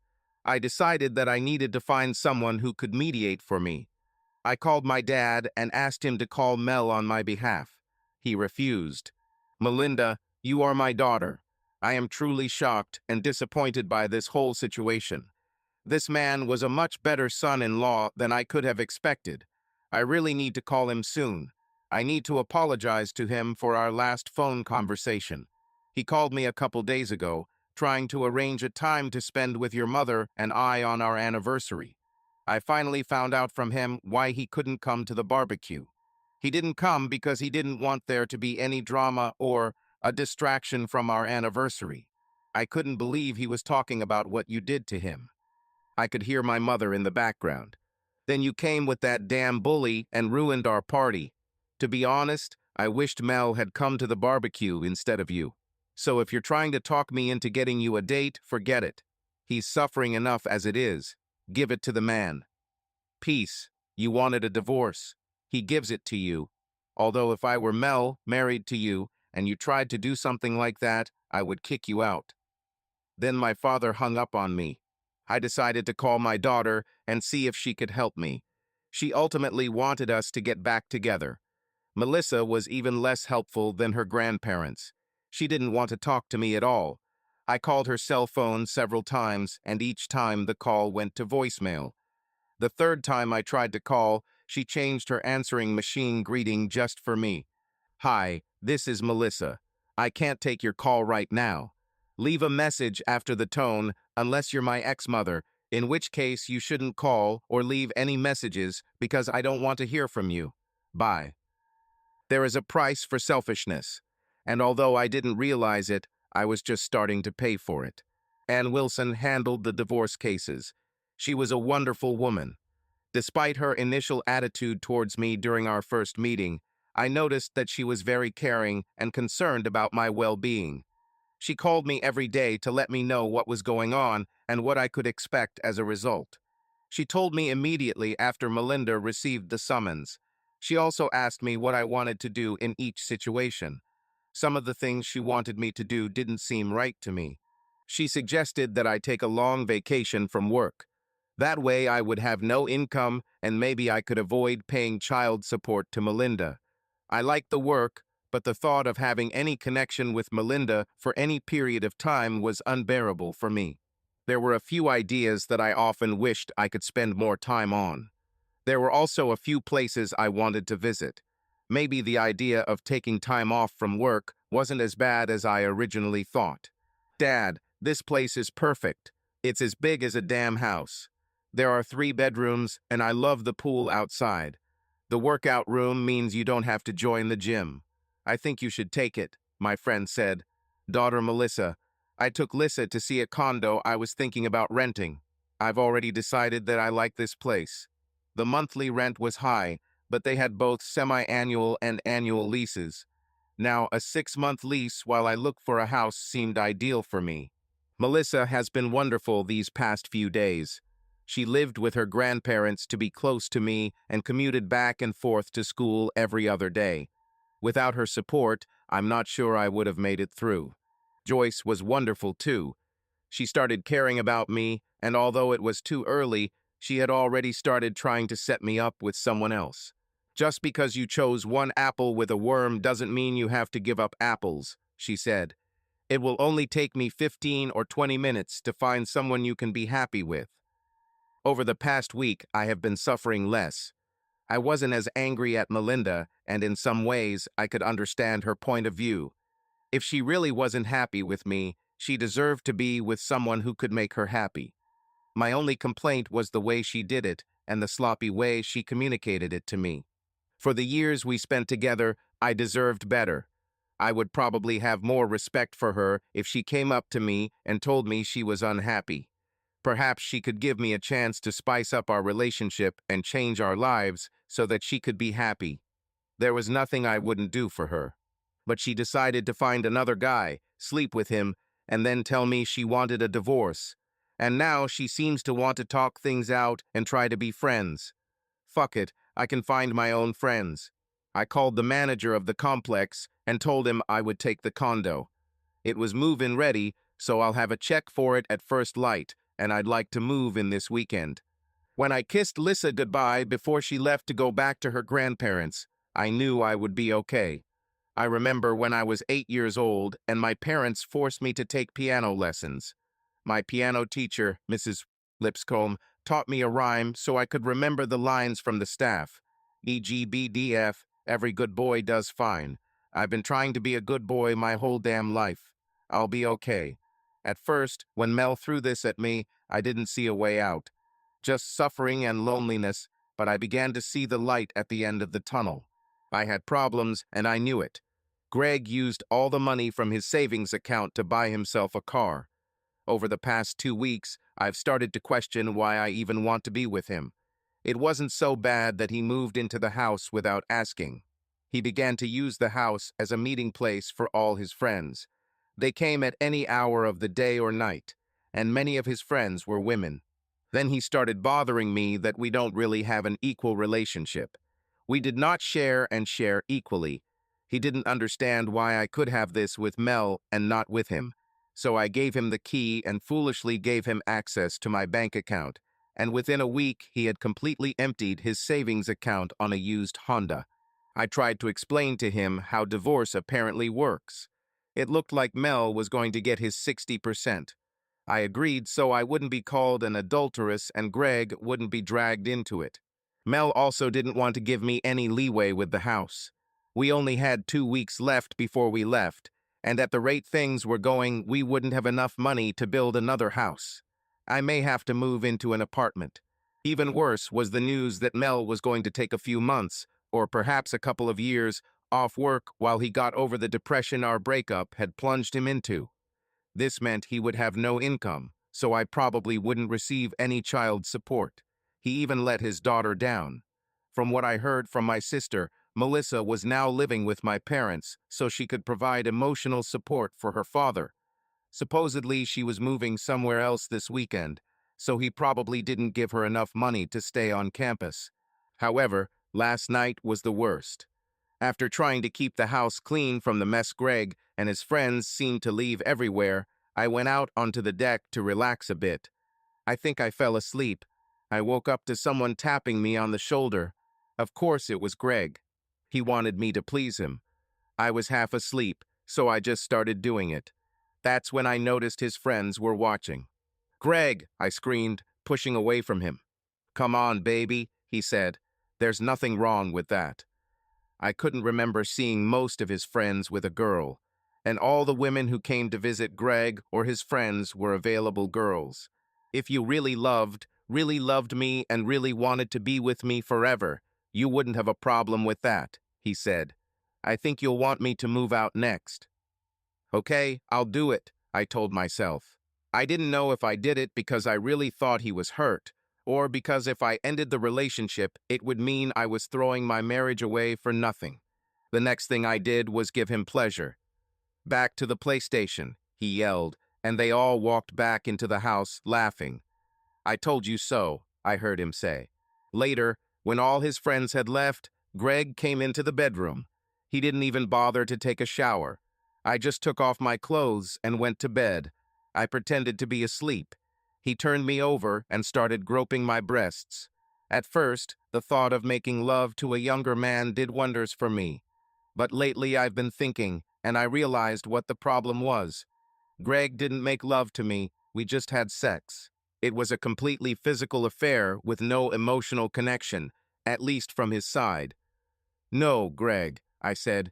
I decided that I needed to find someone who could mediate for me. I called my dad and asked him to call Mel on my behalf. He refused. "Melinda, you are my daughter. I am truly shocked and disappointed by this whole situation. This man was a much better son-in-law than I could have expected. I really need to call him soon. I need to apologize to him for our last phone conversation. He called me a couple days ago, trying to arrange a time to spend with your mother and I on our anniversary. I finally found out from him why he couldn't come to the barbecue. He didn't come because he didn't want there to be any drama or a distraction from our anniversary. I couldn't believe he was talking about what you did to him." I could hear my mother in the background. "Then you came with that damn bully and ruined our party. To be honest, I wished Mel had come to the barbecue instead of you. So if you're trying to talk me into getting you a date, forget it. He's suffering enough as it is. Give it to the man. Peace. You wanted a divorce. He gives it to you. Although if I were Mel, married to you, and you tried to do something like that, I would kick you out." Then my father hung up on me. I decided to call my daughter and see if she could help me. She ultimately wanted us to get back together. Melissa was even less helpful than her grandparents. She didn't want to talk to me at all. I called her cell phone several times, and each time the call went to voicemail. The third time I tried to call, she changed her answering machine greeting just for me. "Hi, this is Melissa. I can't take your call right now. Leave a message after the tone unless you're my ex-mother, in which case you shouldn't call or leave any messages because I don't want to hear from you. Bye." There is a price for selfishness, and although I didn't realize it, I was just starting to pay for it. Ann Wilson handled the divorce cases. She was a wonderful woman. Despite her initial attitude towards me during our first meeting, I noticed that she was very caring and concerned about my well-being. She called me every day to let me know what was going on and what I could expect as a result. She told me immediately after Melinda received the summons. She also asked me what I wanted to do in each situation. Some of the things she wanted me to do didn't seem right to me. She suggested that I take a long vacation from work. That way I would have no income and maybe I could avoid paying child support to Melinda. I liked the work, but the thought of having any connection with Melinda for any period of time was unbearable for me. There were a few ideas that I often wished I could spend more time on. There were also a few places I wanted to visit. Maybe the idea of taking time off from work wasn't as bad as I originally thought. "Dad, this place is perfect. It's as big as a damn house. There are 3 bedrooms, and I love the pool outside. The workout room means you don't have to join the gym. I think you should take it," my friend said. "Daughter Melissa, I took Lissa to see a condo I was thinking about renting. I've already decided that I like this place." The monthly rent was high, but they had both semi-annual and annual leases. Now, a 6-month lease while I look for a house seemed ideal for me. Melissa has been wonderful these past few days. She lived with her grandparents to be close to me and commuted back and forth to school every other day. Without her support, I'm not sure I would have made it through. Joyce was wonderful too. She started caring about me, and although it was too early, She had already started trying to set me up with someone else. Just because you chose one apple with a worm doesn't mean you have to give up apples, she said. It will only take me 15 or 20 minutes to find someone you can be happy with. Over the past week, I have been suffering less. I wasn't as angry at Melinda, and in some ways, I could understand her point of view. If she really wasn't happy with me, she deserved to be with someone who could make her happy. My only complaint was the way she did it and the sloppy way she communicated it to me. For the years we spent together, I deserved better. I would probably have more respect for her if she came up to me and told me she was unhappy. Perhaps she could give me a chance to spice up our relationship and change our lives so that she could be happy. There was nothing I wouldn't do for her. But she decided to find another guy, sleep with him, and then tell me she wanted a divorce. And now she seems to want to talk things out and try to be friends. Fuck it, I can find my own friends. I called the manager of the complex and told him I would take the condo. It was move-in ready, so I'll have a check for it at first light, and I'd like to move in this weekend. When I kissed Lissa goodbye before she left to go back to her grandparents, I knew I would be okay. I remember when I was 8 years old and my parents forced me to take piano lessons. My piano teacher, Mrs. Lipscomb, taught me a rhyme so I could remember the lines from the staff. E.G.B.D.F., every good boy does fine. I've been trying to be a good boy my whole damn life. I'll be okay. At first, when Mel threw this at me, I didn't see a way out. Just suffering and loneliness, but I began to see the light at the end of the tunnel. I had problems, and I knew it. Greg used all the money from his savings account to buy himself a car. Over the past 2 weeks, I've started to question why I even want to be with him. It wasn't so bad that he moved into the house without asking. He began to use the house as a meeting place for all his friends. They came at any hour of the day or night, and many of his friends were women. Then he started bothering me that we don't really have an equal relationship. We did not share and share equally. He didn't understand why I could have this with Mel and not with him. So I gave him the key and foolishly gave him access to my bank account. And within a week, he had completely emptied his savings account on a used Honda. I tried to explain to him how divorce apparently works. It looked like Mel was going to get his 60%. I agreed so I wouldn't be called an adulteress and Greg wouldn't be dragged into it. Mel also didn't want to give me any leeway with the house. We only had 2 weeks left before we left, and at the rate things were going, we wouldn't have enough money to build another house. I may have to move into an apartment. Even worse was the news that Mel was going to take a few months, or perhaps a couple of years, off work while he got over the depression our breakup had plunged him into. This meant he would have no income, so I probably wouldn't receive any child support. He even let his daughter down. From what I heard from my sister, Melissa was now living with my parents so she could provide emotional support for her father. Supposedly, she was moving somewhere else this weekend, so he probably didn't give her enough money to stay on campus. However, last night was the worst. After trying to keep the house clean from the mess Greg and his friends seemed to leave everywhere, I went out onto the deck to relax a bit. I think I fell asleep. I woke up to someone tapping me on the shoulder. Of course it was Greg. He wanted me to please him. I was half asleep, so I just started doing it. That's when I noticed his friends were watching. "Greg!" I screamed, pushing away from him. "Come on, baby," he said. "There's nothing wrong with that." I couldn't remember seeing most of his friends with a girl, and all the women who came to visit Greg or his friends were available girls. If you really loved me and really wanted to be with me forever, you wouldn't have a problem with that, he said. I think you'll want me to move out next. Okay, I'll do it, I told myself. I didn't know if I did it because I really thought he was hurt, or because if I ended the relationship, it would mean I was throwing my marriage away for nothing. The next thing I did was give him pleasure. "Back to the PlayStation," he yelled, and they all walked back into the house, laughing. "I told you so," I heard him say. Later, when all his friends had left, Greg came into the bedroom. He didn't even bother to take a shower. I just took off my clothes and went to bed. I pretended to be asleep. He turned me over and started groping my breasts. At first, the thought of making love to a younger man did wonders for me. But lately I've been thinking, and I realized what the problem was. Greg didn't make love to me, we just had sex. It was a completely physical affair with no emotional connection, at least from his side. "No, Greg," I said.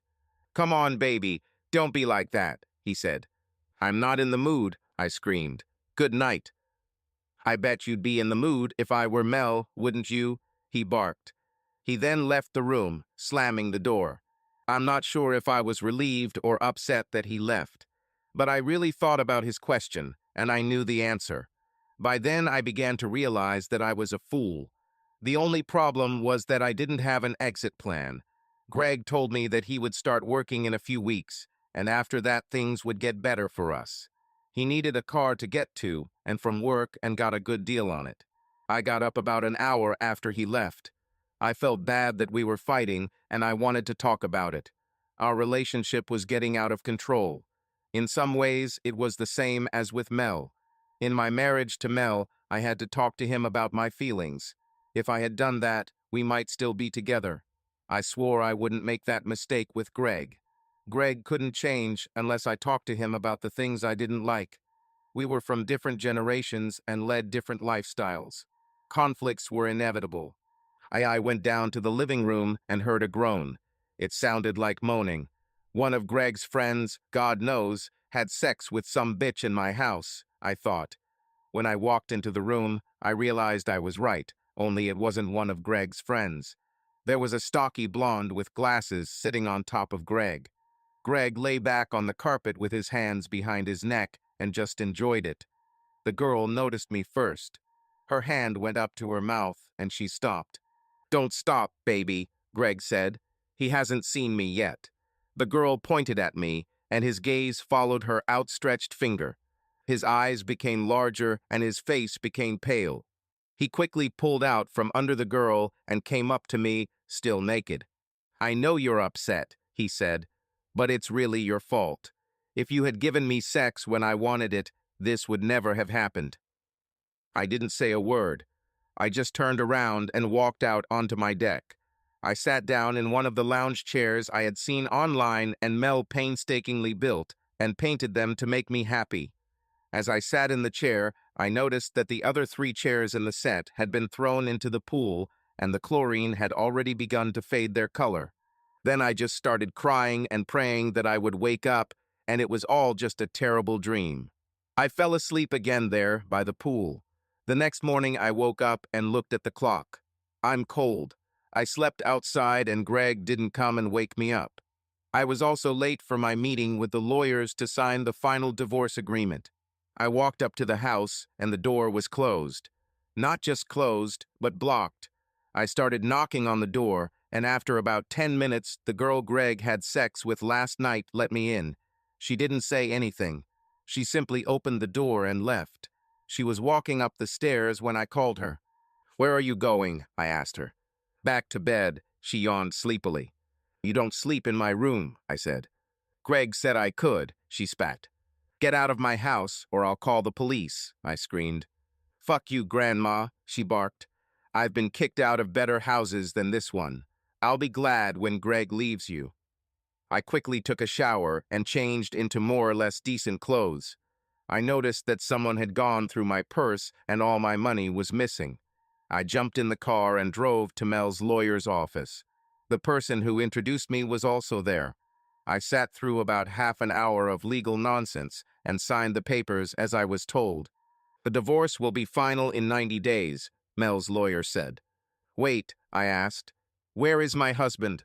"Come on, baby, don't be like that," he said. "I'm not in the mood," I screamed. "Good night." "I bet you'd be in the mood if I were Mel, wouldn't you?" he barked. He then left the room, slamming the door. I'm not sure if I was relieved or upset that he left. But I really thought about his question, and I knew the answer. By then, I began to realize that I was a fool. The only problem was that I didn't have an exit plan. Greg told me that he would start working in a few weeks, and after that things would get better for us. He needed a car to get to and from work and got a good deal on it. I got up about an hour after he left. I felt bad that we were fighting, and I wanted to talk about it. Our relationship was getting out of control. In some ways, it was the same as with Mel. In my marriage to Mel, I had to talk to him about my feelings. If I had done that, we might still be together. I swore I wouldn't make that mistake with Greg. Greg couldn't change unless I talked to him about the things I didn't like. We were from different generations and led different lifestyles. Conflicts were inevitable. I went down to the living room and heard a groan. It sounded like moaning. One of Greg's friends, God knows, had sex with some bitch in my house, I thought. When I walked into the room, I realized I was right, only it wasn't one of Greg's friends. There was a stocky blonde with glasses sitting on top of Greg. Greg lay back on the carpet with his hands behind his neck and just enjoyed it. The girl noticed me first. Her hand went up to her mouth and she stopped. "Don't stop, baby," Greg said. "He hasn't seen me yet." The girl pointed at me, and his gaze followed her outstretched finger. His eyes became larger and his face became pale. He quickly pulled out from under the girl and came up to me, still naked. "I know you're upset," he said, "but it's really your fault. If you had given me sex when I wanted it, this would never have happened." I didn't say a word. I just turned around and walked out onto my deck. I sat down in one of the lounge chairs I had seen online and Mel painstakingly built and painted them to make me happy. As I sat in the chair, I noticed that the other 3 chairs in the set had been thrown into the pool and the chlorine had already begun to fade their color. Then I just started crying and praying that I would wake up, and it was all just a terrible dream. I fell asleep again there by the pool. The next morning I woke up and looked at the clock. I'm cold. I slept outside and Greg didn't come and wake me up. I was also late for my meeting with the lawyers to sign the final divorce agreement. I walked up to the house and the door was closed. Not just closed, but blocked. I started knocking on the door, and after about 10 minutes, the girl Greg had sex with last night let me in. She didn't say anything. She simply opened the door and left. She was walking up the stairs when I called her. "Where are you going?" I asked her. "Back to bed," she yawned sleepily. "You don't sleep in my room," I said. "Greg said I could," she spat. "Get out of my house, or I'll call the police," I screamed. "Fuck you, Grandma," she barked. "I've been kicked out of better houses than this one. I'll be glad when Greg leaves you." I quickly took a shower and changed into more or less decent clothes. I noticed that someone had gone through my purse and all my money was missing. I jumped in the car and drove to Mel's lawyer's office. The person who introduced me was also there. I sat through about half an hour of legal nonsense and signed the papers as I was told. "The divorce will be final in 90 days, Mel's lawyer said. "Wait," I asked. "Where is my husband?"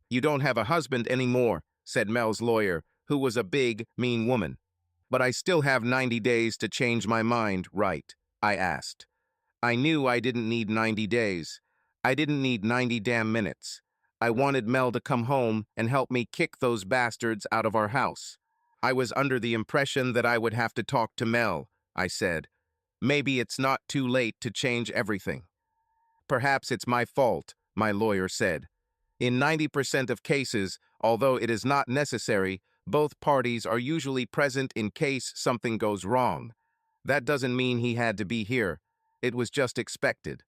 "You don't have a husband anymore," said Mel's lawyer, who was a big, mean woman. "But I still have 90 days to change my mind, right?" I asked. I knew I didn't need 90 days. I didn't need 90 damn minutes. I wanted Mel to come home and help me kick those bastards out of our house. I was under the impression that I would have to talk to Mel, I said. "Maybe it's not too late to change everything." "Perhaps it's my fault," my lawyer said. "In 90% of cases, although it is not necessary, both parties are usually present in case something goes wrong. That doesn't mean he had to be here. It was just expected.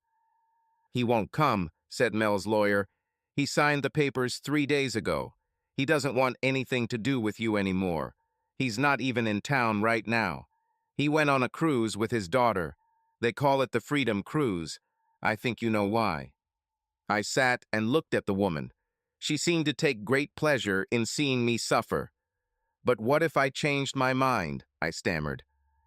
He won't come, said Mel's lawyer. He signed the papers 3 days ago. He doesn't want anything to do with you anymore. He's not even in town right now. He went on a cruise with his daughter. They call it the Freedom Cruise. I think you know why. I sat and looked at the woman. She seemed to take great pleasure in seeing me suffer. But what if I changed my mind? I stammered.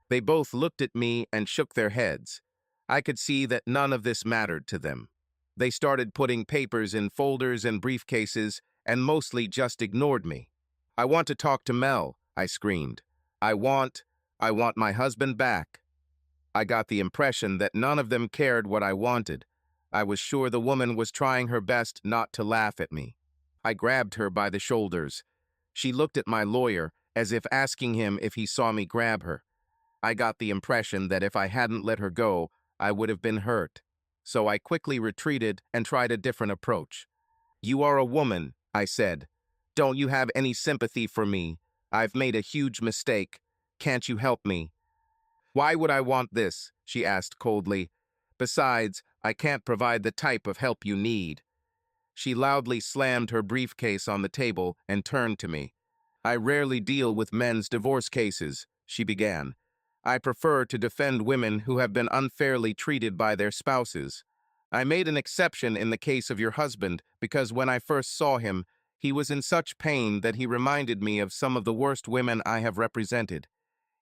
They both looked at me and shook their heads. I could see that none of this mattered to them. They started putting papers in folders and briefcases and mostly just ignored me. I want to talk to Mel, I screamed. I want my husband back. I got the impression that none of them cared what I wanted. I was sure the woman was trying her best not to laugh at me. I grabbed her by the shoulders. She looked at my lawyer as if asking him if he saw me grab her. I got the impression that if I hadn't let her go, I would have been hurt. So I quickly retreated and tried a different approach. You are a woman, I said. Don't you have any sympathy for me? I've made a huge mistake. Can't you help me? Why would I want this? She asked coldly. Besides, I can't provide the type of help you need. She loudly slammed her briefcase on the table and turned to me. I rarely deal with men's divorce cases, she began. I prefer to defend women who have been unfairly treated by their spouses. I made an exception in the case of your husband because when I first saw him, he was in such pain that he reminded me of some of the worst women I have represented.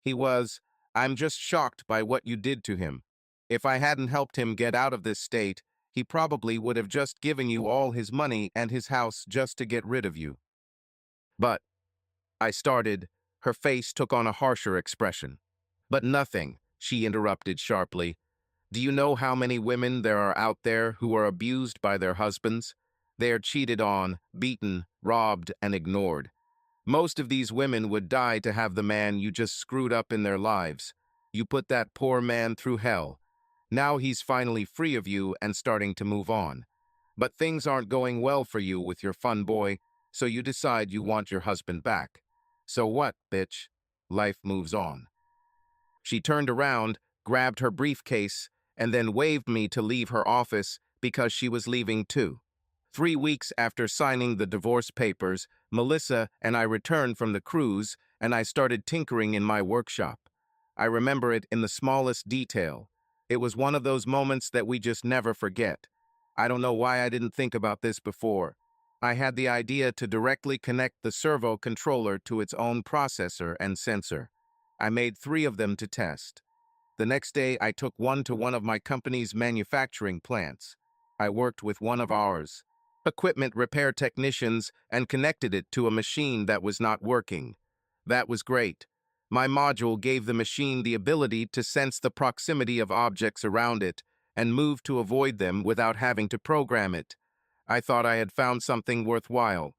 I'm just shocked by what you did to him. If I hadn't helped him get out of this state, he probably would have just given you all his money and his house just to get rid of you. But, I started, her face took on a harsher expression. But nothing, she interrupted sharply. Do you know how many women there are out there who are abused by their husbands? They are cheated on, beaten, robbed, and ignored. Most of these women would die to have the man you just screwed up in their lives. You put that poor man through hell. Now he's finally free of you and starting to move on. But things aren't going well for you with your fun boy, so you decide you want your husband back. So what, bitch? Life moves on. She turned around, grabbed her briefcase, and then waved me to leave her office because she was leaving too. 3 weeks after signing the divorce papers, Melissa and I returned from the cruise, and I started tinkering in my workshop. I remember it in the smallest detail. It was one of those moments that we just never forget. I don't know why I didn't think about this before. I had the idea to directly connect the servo controller to its own processor and sensor. I made 3 of them to test. The next day, I took one to one of my company's manufacturing plants. I worked with one of ours equipment repair technicians and connected it to a machine that was not working. That was great. My module gave the machine the ability to sense the proximity of objects around it and move to avoid them without having to program it. I thought I had found something worthwhile.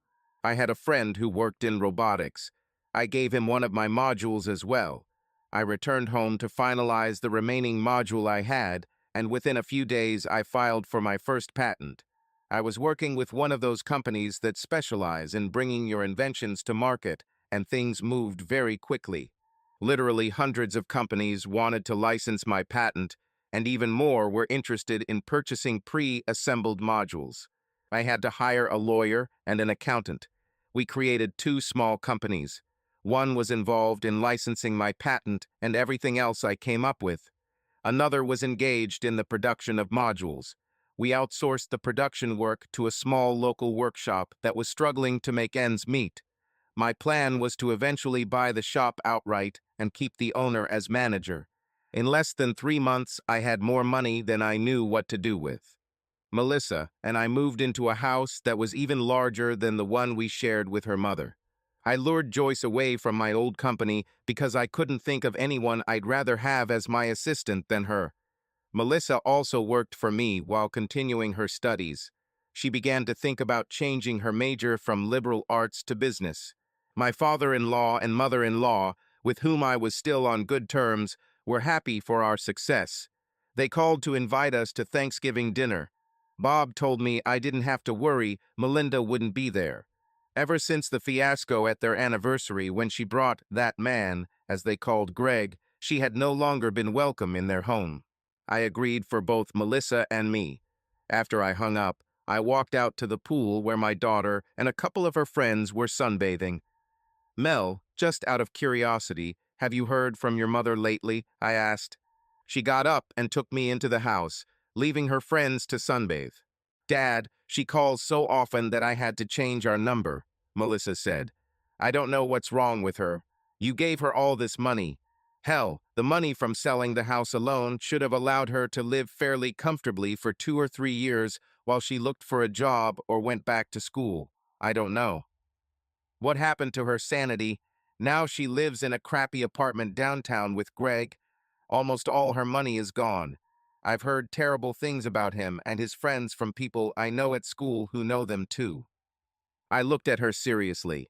I had a friend who worked in robotics. I gave him one of my modules as well. I returned home to finalize the remaining module I had, and within a few days I filed for my first patent. I was working with one of those companies that specialize in bringing your inventions to market, and things moved very quickly. Literally hundreds of companies wanted to license my patent, and even more were interested in purchasing pre-assembled modules. I had to hire a lawyer and an accountant. We created 2 small companies. One was involved in licensing my patent and everything else I came up with. Another was engaged in the production of modules. We outsourced the production work to a small local workshop that was struggling to make ends meet. My plan was to eventually buy the shop outright and keep the owner as manager. In less than 3 months, I had more money than I knew what to do with. Melissa and I moved into a house that was even larger than the one we shared with her mother. I lured Joyce away from my old company because I couldn't think of anyone I'd rather have as my assistant than her. Melissa also worked for me while continuing her studies. She began to think about changing her major from liberal arts to business. My father-in-law and mother-in-law, with whom I was still on good terms, were happy for our success. They called to invite us to Thanksgiving dinner. Bob told me I didn't have to worry, Melinda wouldn't be there. Ever since the fiasco at their anniversary when she brought that man, as they called Greg, She had no longer been welcome in their home. I agreed for both Melissa and me. After I hung up, I walked out to the pool where my daughter and a couple of her friends were sunbathing. Mel, just out of curiosity, have you heard from your mother lately? I asked. She got up and took me into the house, leaving her friends to sunbathe. Dad, she calls so often that I had to change our number, Melissa said. I don't know what's wrong with her. You gave her all this money. Hell, the money from selling the house alone should have allowed her to live fairly comfortably for 2 or 3 years while she looked for a job or went back to school. I don't know. What happened to her sanity? Now she lives in a crappy apartment downtown with Greg. Almost all her money is gone. I've heard terrible things about him and his friends from people I know at school who know them too. I looked at her seriously.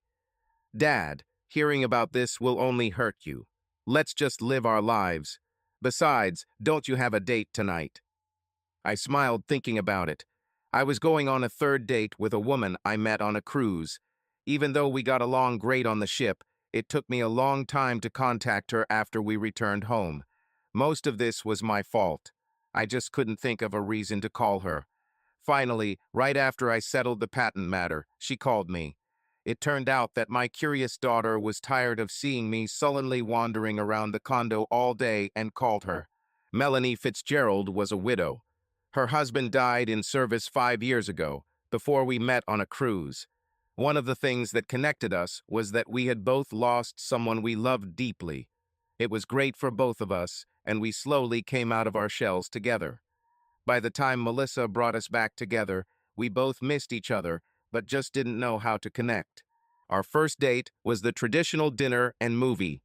Dad, hearing about this will only hurt you. Let's just live our lives. Besides, don't you have a date tonight? I smiled thinking about it. I was going on a third date with a woman I met on a cruise. Even though we got along great on the ship, it took me a long time to contact her after we returned home. Most of this was my fault. I just couldn't think of a reason to call her. Finally, right after I settled the patent matter, she called me. It turned out that my curious daughter was tired of seeing me sullenly wandering around the condo all day and called her. Melanie Fitzgerald was a widow. Her husband died in service 5 years ago, before we met on a cruise. One of the things that connected us was that we had both lost someone we loved deeply. It was great for both of us, and we slowly came out of our shells together. By the time Melissa brought us back together, we both missed each other, but just didn't know how to connect. Our first date was the traditional dinner and movie.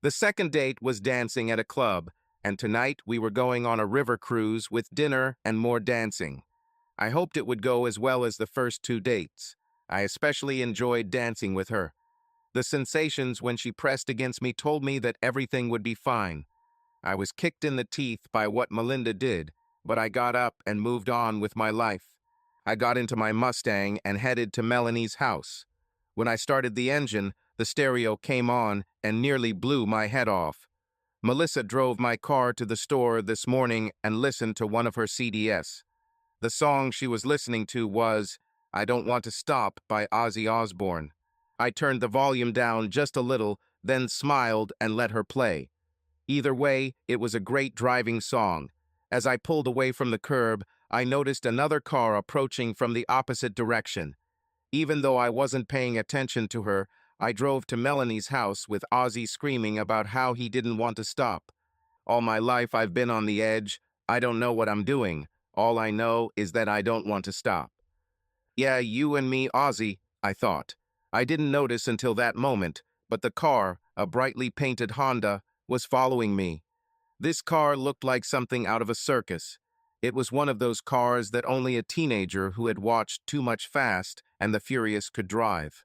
The second date was dancing at a club, and tonight we were going on a river cruise with dinner and more dancing. I hoped it would go as well as the first 2 dates. I especially enjoyed dancing with her. The sensations when she pressed against me told me that everything would be fine. I was kicked in the teeth by what Melinda did, but I got up and moved on with my life. I got into my Mustang and headed to Melanie's house. When I started the engine, the stereo came on and nearly blew my head off. Melissa drove my car to the store this morning and listened to one of her CDs. The song she was listening to was I Don't Want to Stop by Ozzy Osbourne. I turned the volume down just a little, then smiled and let her play. Either way, it was a great driving song. As I pulled away from the curb, I noticed another car approaching from the opposite direction. Even though I wasn't paying attention to her, I drove to Melanie's house with Ozzy screaming about how he didn't want to stop. All my life I've been on the edge. I don't know what I'm doing. All I know is that I don't want to stop. Yeah, you and me, Ozzy, I thought. I didn't notice until that moment, but the car, a brightly painted Honda, was following me. This car looked like something out of a circus. It was one of those cars that only a teenager who had watched Too Much Fast and the Furious could drive.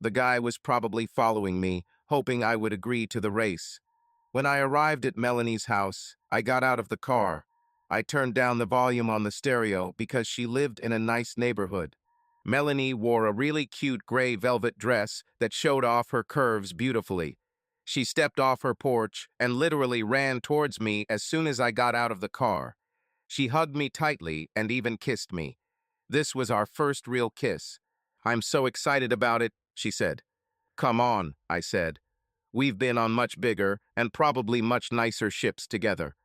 The guy was probably following me, hoping I would agree to the race. When I arrived at Melanie's house, I got out of the car. I turned down the volume on the stereo because she lived in a nice neighborhood. Melanie wore a really cute gray velvet dress that showed off her curves beautifully. She stepped off her porch and literally ran towards me as soon as I got out of the car. She hugged me tightly and even kissed me. This was our first real kiss. I'm so excited about it, she said. Come on, I said. We've been on much bigger and probably much nicer ships together.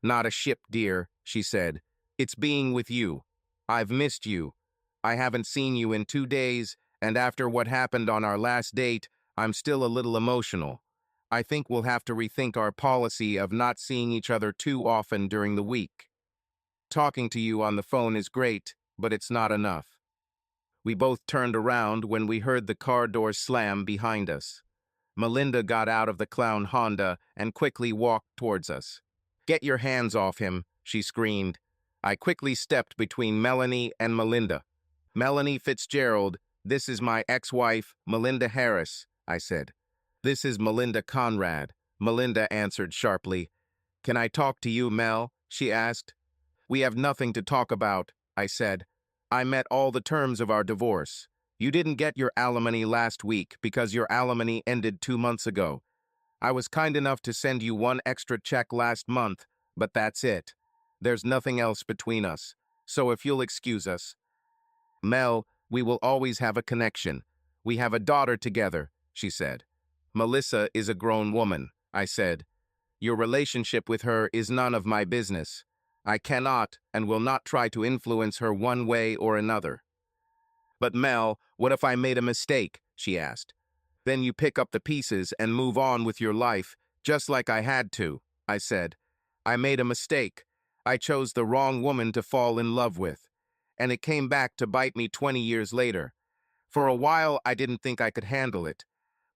Not a ship, dear, she said. It's being with you. I've missed you. I haven't seen you in 2 days, and after what happened on our last date, I'm still a little emotional. I think we'll have to rethink our policy of not seeing each other too often during the week. Talking to you on the phone is great, but it's not enough. We both turned around when we heard the car doors slam behind us. Melinda got out of the clown Honda and quickly walked towards us. Get your hands off him, she screamed. I quickly stepped between Melanie and Melinda. Melanie Fitzgerald, this is my ex-wife, Melinda Harris, I said. This is Melinda Conrad, Melinda answered sharply. Can I talk to you, Mel? She asked. We have nothing to talk about, I said. I met all the terms of our divorce. You didn't get your alimony last week because your alimony ended 2 months ago. I was kind enough to send you one extra check last month, but that's it. There's nothing else between us. So if you'll excuse us. Mel, we will always have a connection. We have a daughter together, she said. Melissa is a grown woman, I said. Your relationship with her is none of my business. I cannot and will not try to influence her one way or another. But Mel, what if I made a mistake? She asked. Then you pick up the pieces and move on with your life, just like I had to, I said. I made a mistake. I chose the wrong woman to fall in love with. And it came back to bite me 20 years later. For a while, I didn't think I could handle it.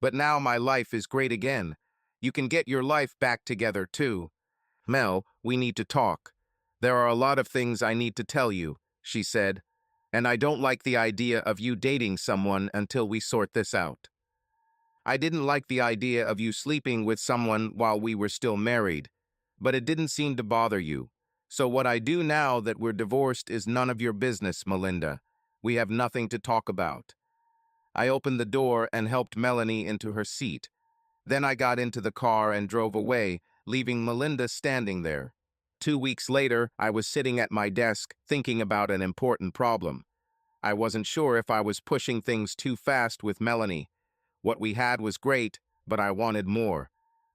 But now my life is great again. You can get your life back together, too. Mel, we need to talk. There are a lot of things I need to tell you, she said. And I don't like the idea of you dating someone until we sort this out. I didn't like the idea of you sleeping with someone while we were still married, but it didn't seem to bother you. So what I do now that we're divorced is none of your business, Melinda. We have nothing to talk about. I opened the door and helped Melanie into her seat. Then I got into the car and drove away, leaving Melinda standing there. 2 weeks later, I was sitting at my desk thinking about an important problem. I wasn't sure if I was pushing things too fast with Melanie. What we had was great, but I wanted more.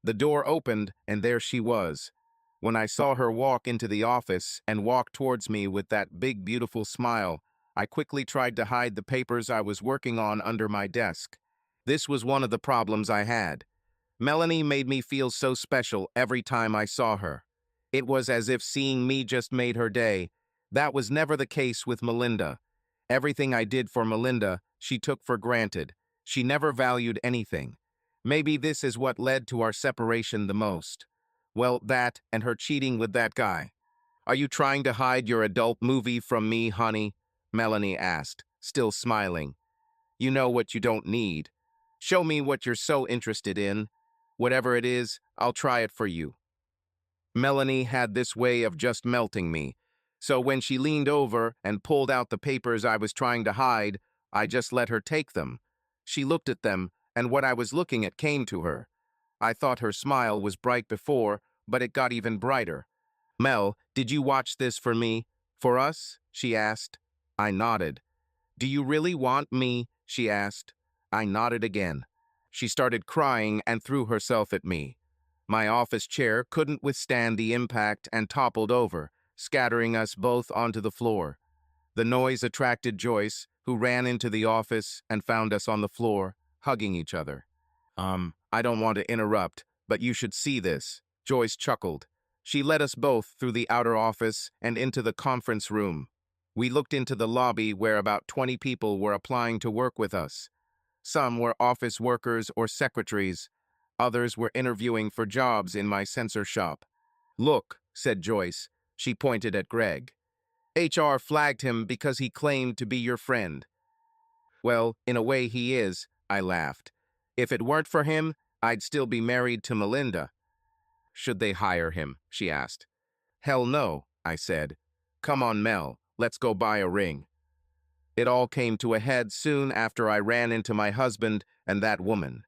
The door opened, and there she was. When I saw her walk into the office and walk towards me with that big, beautiful smile, I quickly tried to hide the papers I was working on under my desk. This was one of the problems I had. Melanie made me feel so special every time I saw her. It was as if seeing me just made her day. That was never the case with Melinda. Everything I did for Melinda, she took for granted. She never valued anything. Maybe this is what led to our separation the most. Well, that and her cheating with that guy. Are you trying to hide your adult movie from me, honey? Melanie asked, still smiling. You know what you don't need. Show me what you're so interested in. Whatever it is, I'll try it for you. Melanie had this way of just melting me. So when she leaned over and pulled out the papers I was trying to hide, I just let her take them. She looked at them, and what I was looking at came to her. I thought her smile was bright before, but it got even brighter. Mel, did you watch this for me? For us? She asked. I nodded. Do you really want me? She asked. I nodded again. She started crying and threw herself at me. My office chair couldn't withstand the impact and toppled over, scattering us both onto the floor. The noise attracted Joyce, who ran into the office and found us on the floor, hugging each other. I don't want to interrupt, but you should see this. Joyce chuckled. She led us both through the outer office and into the conference room. We looked into the lobby where about 20 people were applying to work with us. Some were office workers or secretaries. Others were interviewing for jobs in my censor shop. Look, said Joyce. She pointed at Greg. HR flagged him because he claimed to be your friend. Well, in a way he is, I laughed. If it weren't for him, I'd still be married to Melinda. Should they hire him? She asked. Hell no, I said. Come on, Mel, let's go buy a ring. It all came to a head soon after I ran into my husband and that woman.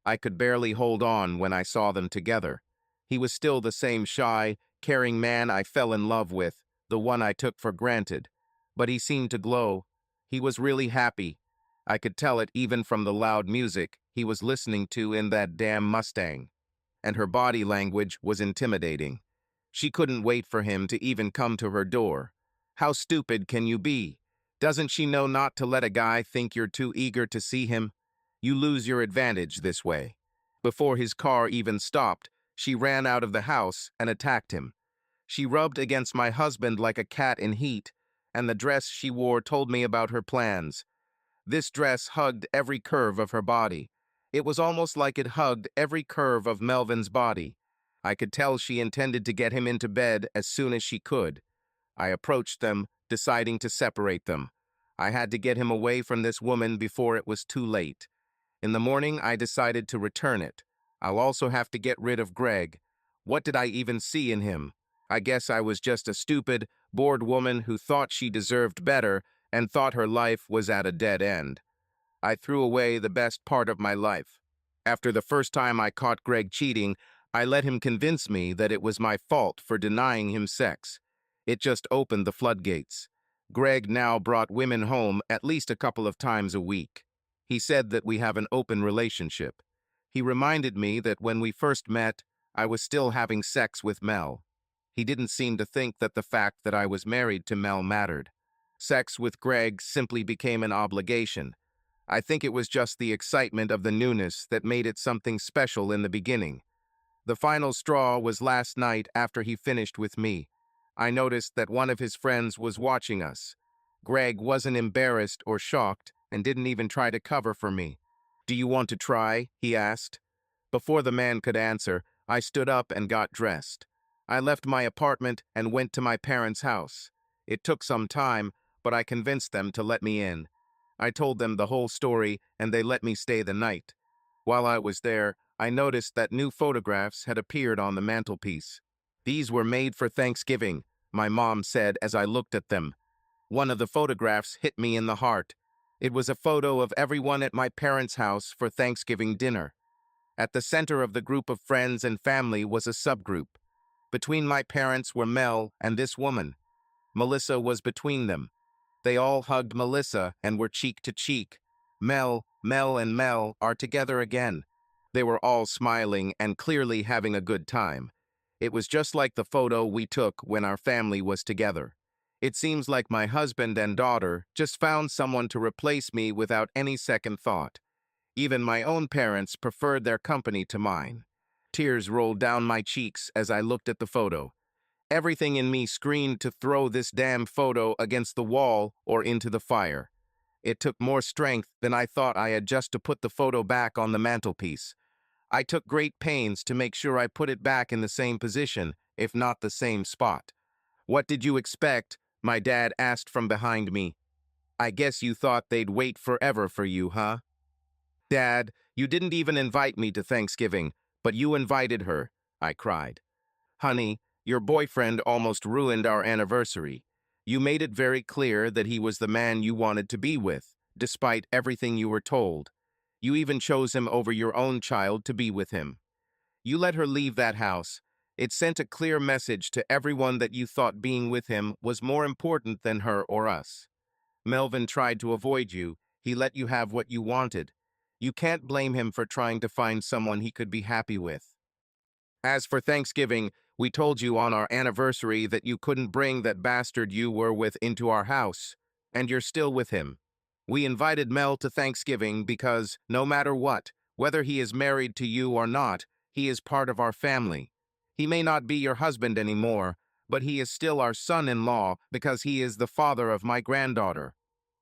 I could barely hold on when I saw them together. He was still the same shy, caring man I fell in love with, the one I took for granted. But he seemed to glow. He was really happy. I could tell it even from the loud music he was listening to in that damn Mustang. And her body language was intimidating. She couldn't wait for him to even come to her door. How stupid can you be? Doesn't she know not to let a guy think you're too eager to see him? You lose your advantage this way. Before his car even stopped, she ran out of the house and attacked him. She rubbed against my husband like a cat in heat, and the dress she wore told me about her plans. This dress hugged every curve of her body. It was almost like it hugged every curve of Melvin's body. I could tell she intended to get him into bed as soon as she could. I approached them, deciding to separate them. I had to get him away from this woman before it was too late. In the morning, I decided to return it. I'll also have to get rid of Greg. What did I even see in him? I guess I was just a stupid, bored woman who thought she deserved better and thought her life was at a dead end. I threw away the best part of my life. After the first time I caught Greg cheating, I let him convince me that it was my fault for denying him sex. It just opened the floodgates. Greg now brought women home at least a couple of times a week. He said that we have an open relationship. He reminded me that when we first met, I was still having sex with Mel. He didn't seem to think that the fact that I was married to Mel mattered. Sex with Greg simply became an obligation. I think it was just the excitement of the newness that made it something special in the beginning. The final straw was last night after he finished with me. I noticed that one of his friends was watching us. Greg wasn't embarrassed or shocked and didn't even try to cover for me. "Do you want to try?" he asked. Before the man could answer, I stood up and got dressed. I left my apartment and went to my parents' house. It took some time, but I convinced them to let me in. I told them the whole story, and they let me stay the night. While I was there, I noticed that new photographs had appeared on the mantelpiece. "These were made for Thanksgiving," my mom said as I looked at them. One of the photographs hit me in the heart. It was a photo of everyone at my parents' house for Thanksgiving dinner. At the center of the group of friends and family was a subgroup. Between my parents were Mel and this woman. Melissa was between them. They all hugged Melissa and were cheek to cheek. Mel and Mel are together again. They were all smiling and clearly having a good time. It was just like the photo we took when our family was together. It seems like my husband and daughter just found someone to replace me without any second thought. Even my own parents preferred their company to mine. Tears rolled down my cheeks as I looked at the photo. Everything in me screamed to throw this damn photo against the wall or into the fire. It took more strength than I thought I had just to put the photo back on the mantelpiece. I took great pains to make sure I put it back in the same position, if not the same spot. "What did you expect?" my dad asked from behind me. "I guess you thought they'd wait forever for you, huh?" "Dad, you didn't even invite me to Thanksgiving, but you invited her," I cried. "Honey, your boyfriend almost ruined our anniversary. You made it very clear that he was the man you wanted to be with, despite everything you were told. You even chose him over your own child to be with him. You let her leave that house. It sent a clear message to everyone that you thought being with him was more important than her or us. Melvin tried to avoid you. He let you have what you wanted. You can't blame him for trying to find someone he could be happy with. As for Thanksgiving, we told you on our anniversary that you couldn't bring that bastard you were with into our house, and you're still with him. We invited Mel to Thanksgiving because, no matter what, whether he is married to you or not, he is part of our family. He may not be your husband anymore, but he is still our son-in-law because he is the father of my granddaughter.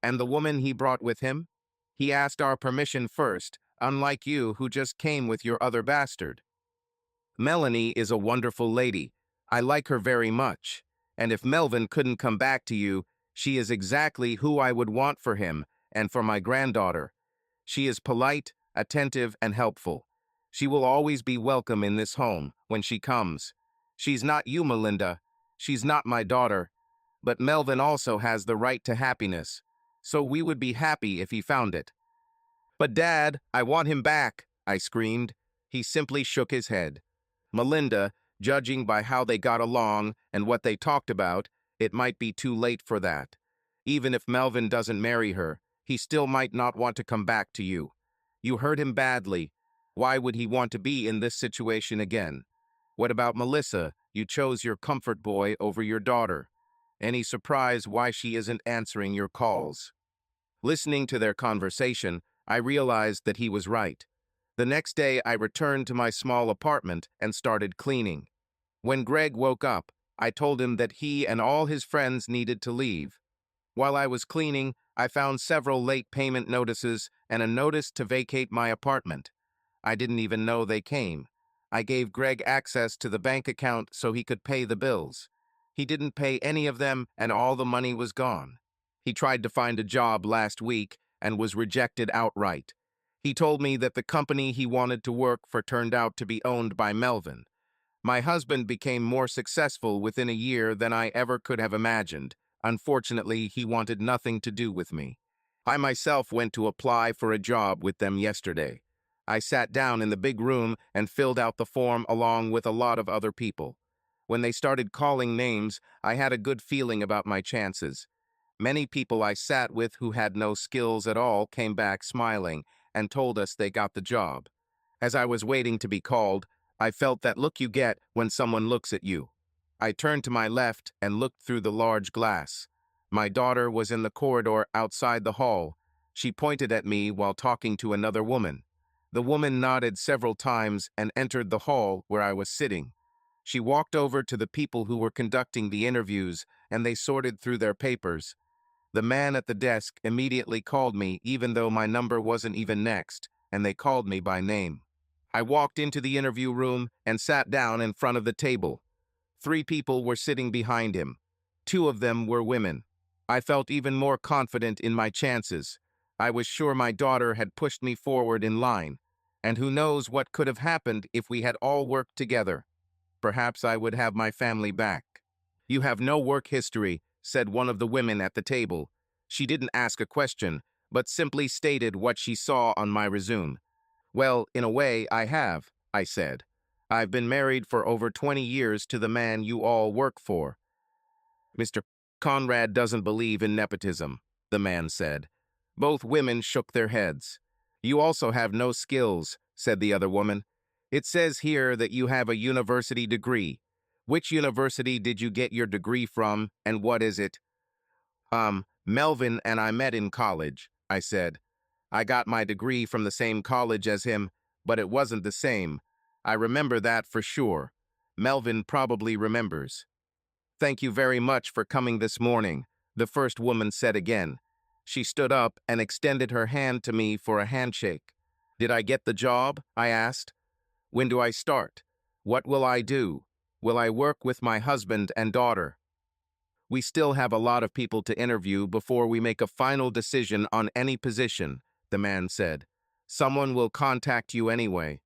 And the woman he brought with him? He asked our permission first, unlike you who just came with your other bastard. Melanie is a wonderful lady. I like her very much. And if Melvin couldn't come back to you, she is exactly who I would want for him and for my granddaughter. She is polite, attentive, and helpful. She will always be welcome in this home when she comes. She's not you, Melinda. She's not my daughter. But Melvin also has the right to happiness, so we would be happy if he found it. "But Dad, I want him back," I screamed. He simply shook his head. "Melinda, judging by how they got along and what they talked about, it might be too late for that. Even if Melvin doesn't marry her, he still might not want to come back to you. You hurt him badly. Why would he want to be in this situation again? What about Melissa? You chose your comfort boy over your daughter. Any surprise why she isn't answering your calls?" Listening to their conversation, I realized that he was right. The next day, I returned to my small apartment and started cleaning. When Greg woke up, I told him that he and all his friends needed to leave. While I was cleaning, I found several late payment notices and a notice to vacate my apartment. I didn't even know they came. I gave Greg access to the bank account so he could pay the bills. He didn't pay any of them, and all the money was gone. He tried to find a job last week and was rejected outright. He told me that the company he wanted to work for turned out to be owned by Melvin. My husband became more successful within a year than I ever could have imagined. Unfortunately, he wanted nothing to do with me. I myself went to apply for a job with them yesterday. I sat down in the big room and filled out the form along with a lot of other people. When they started calling names, I had a good feeling about my chances. Many people I sat with who had no skills at all came back smiling and told us they got the job. As I was waiting to be called, I felt that look you get when someone looks at you. I turned to my left and looked through the large glass. My daughter was in the corridor outside the hall. She pointed at me while talking to another woman. The woman nodded several times and entered the hall where I was sitting. She walked over to the people who were conducting the interviews, and they sorted through their papers. The man at the desk immediately called me even though my number wasn't even next, and they called me by name. I walked into the interview room and sat down in front of the table. 3 people were sitting behind him. 2 of them were women. I felt even more confident in my chances. I was sure my daughter had pushed me forward in line, and who knows what could have happened if we had all worked together. Perhaps I would have my family back. "You have no work history," said one of the women at the table. She didn't ask a question, but simply stated what she saw on my resume. "Well, in a way, I have," I said. "I've been married for over 20 years to the man you all work for." "Mr. Conrad doesn't believe in nepotism," the man said. Both women shook their heads. "You also have no skills," said the other woman. "It says here that you have a university degree. Which university did you get your degree from, and what is it?" Melvin and I met in college," I said. "I got my degree from the same college as him, but it wasn't the same. I remember that for sure. Melvin probably remembers." "Thank you very much for coming this morning," the first woman said again. She stood up and extended her hand to me for a handshake. "Did I get the job?" I asked. "When do I start? What will I do? Will I work with my husband and daughter?" "We still have a lot of people to interview before we make a final decision on any position," the man said. "Someone will contact you anyway."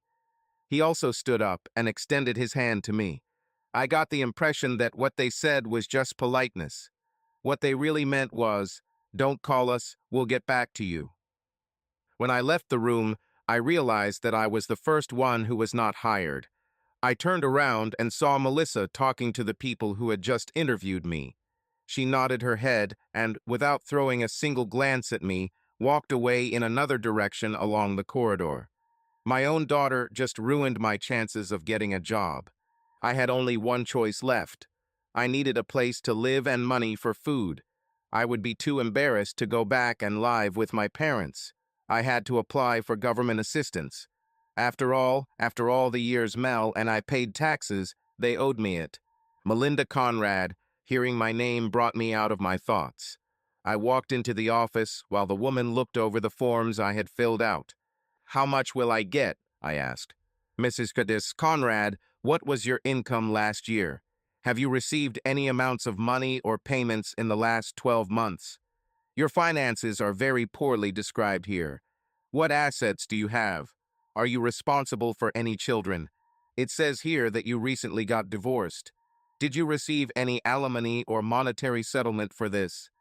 He also stood up and extended his hand to me. I got the impression that what they said was just politeness. What they really meant was, "Don't call us, we'll get back to you." When I left the room, I realized that I was the first one who was not hired. I turned around and saw Melissa talking to the people who had just interviewed me. She nodded her head and, without throwing a single glance at me, walked away in another direction along the corridor. My own daughter just ruined my chances of getting a job. I had only one choice left. I needed a place to live and money for food. I would be too embarrassed to go back and live with my parents. I had to apply for government assistance. After all the years Mel and I paid taxes, they owed me it. Melinda Conrad, hearing my name, brought me out of my thoughts. I walked into the office while the woman looked over the forms I had filled out. "How much will I get?" I asked. "Mrs. Conrad, what was your income last year? Have you received any amounts of money or payments in the last 12 months? Your finances are very poorly described here. What assets do you have? Are you responsible for any children? It says here that you recently got divorced. Did you receive any alimony or monetary settlement for this?"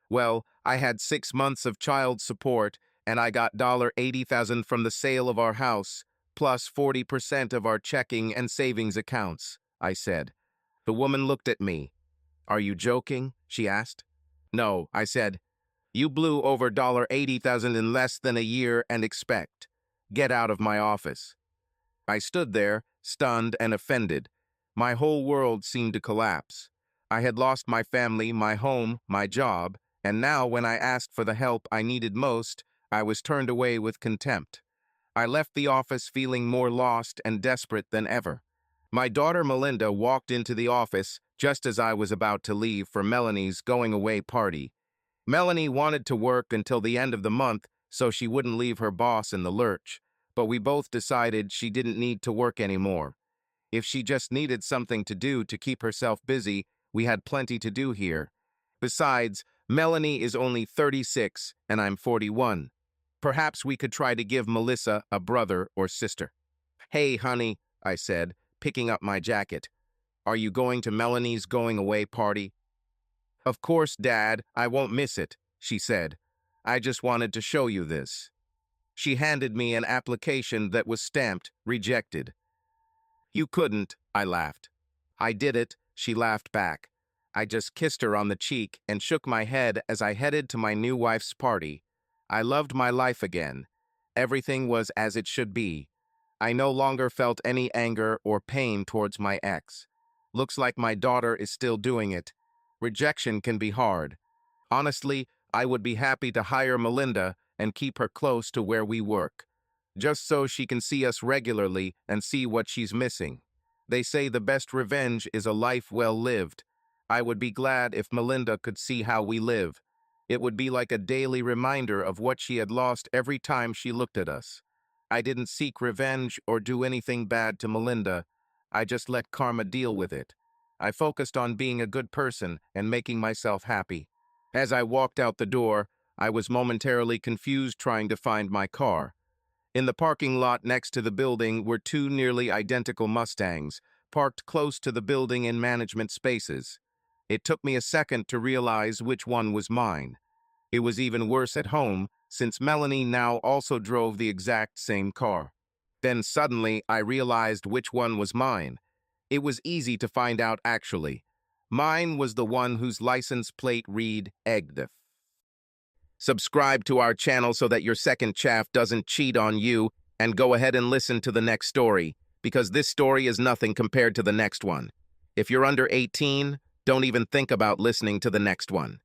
"Well, I had 6 months of child support, and I got $80,000 from the sale of our house, plus 40% of our checking and savings accounts," I said. The woman looked at me. "Are you joking?" she asked. "No," I said. "You blew over $80,000 in less than a year and expect. Get out of my office." I stood there, stunned and offended. My whole world seemed to collapse. I had lost my family, my home, my job, and now when I asked for the help I needed most, I was turned away with contempt. I left the office feeling more lost and desperate than ever. My daughter Melinda walked into the office just as I was about to leave for Melanie's going-away party. Melanie wanted to work until the end of the month so she wouldn't leave her boss in the lurch, but we both decided she didn't need to work anymore. If she just needed something to do to keep herself busy, we had plenty to do here. Besides, Melanie is only 36 and I'm 41. Perhaps we could try to give Melissa a brother or sister. "Hey, honey," I said, picking up my jacket. "Are you going to Melanie's going-away party?" "Of course, Dad, I won't miss it," she said. "I just wanted to show you this." She handed me an application that was stamped, rejected. You couldn't, I laughed. I did it, she laughed back. I just kissed her on the cheek and shook my head as I headed to my new wife's party. I loved my life again. Everything was as it should be. I no longer felt any anger or pain towards my ex. Looks like my daughter is still doing it. Rejection can be hard. Honestly, I would be happy to hire Melinda and keep her close to where we work, just so she can see us regularly and see what she's missing. They say the best revenge is a life well lived. I would be glad if Melinda could see how we live. It would be like a daily reminder of what she had lost every time she looked at us. I didn't seek revenge or do anything bad to Melinda. I just let karma deal with it. I focused on being a good person and making myself happy. As I walked out the door, I was momentarily confused trying to find my car. In the parking lot next to the building were two nearly identical Mustangs, parked close to the building in management spaces. It took me a second to realize which one was mine. It was even worse at home, since Melanie now also drove the exact same car. Then suddenly I realized which one was mine. It was easy to find out actually. Mine was the one whose license plate read Egdef. Subscribe to our channel so that your second chaff doesn't cheat on you, and go ahead and listen to the next story, because this story is nothing compared to the next one. If you're under 18, don't even think about listening to the next one.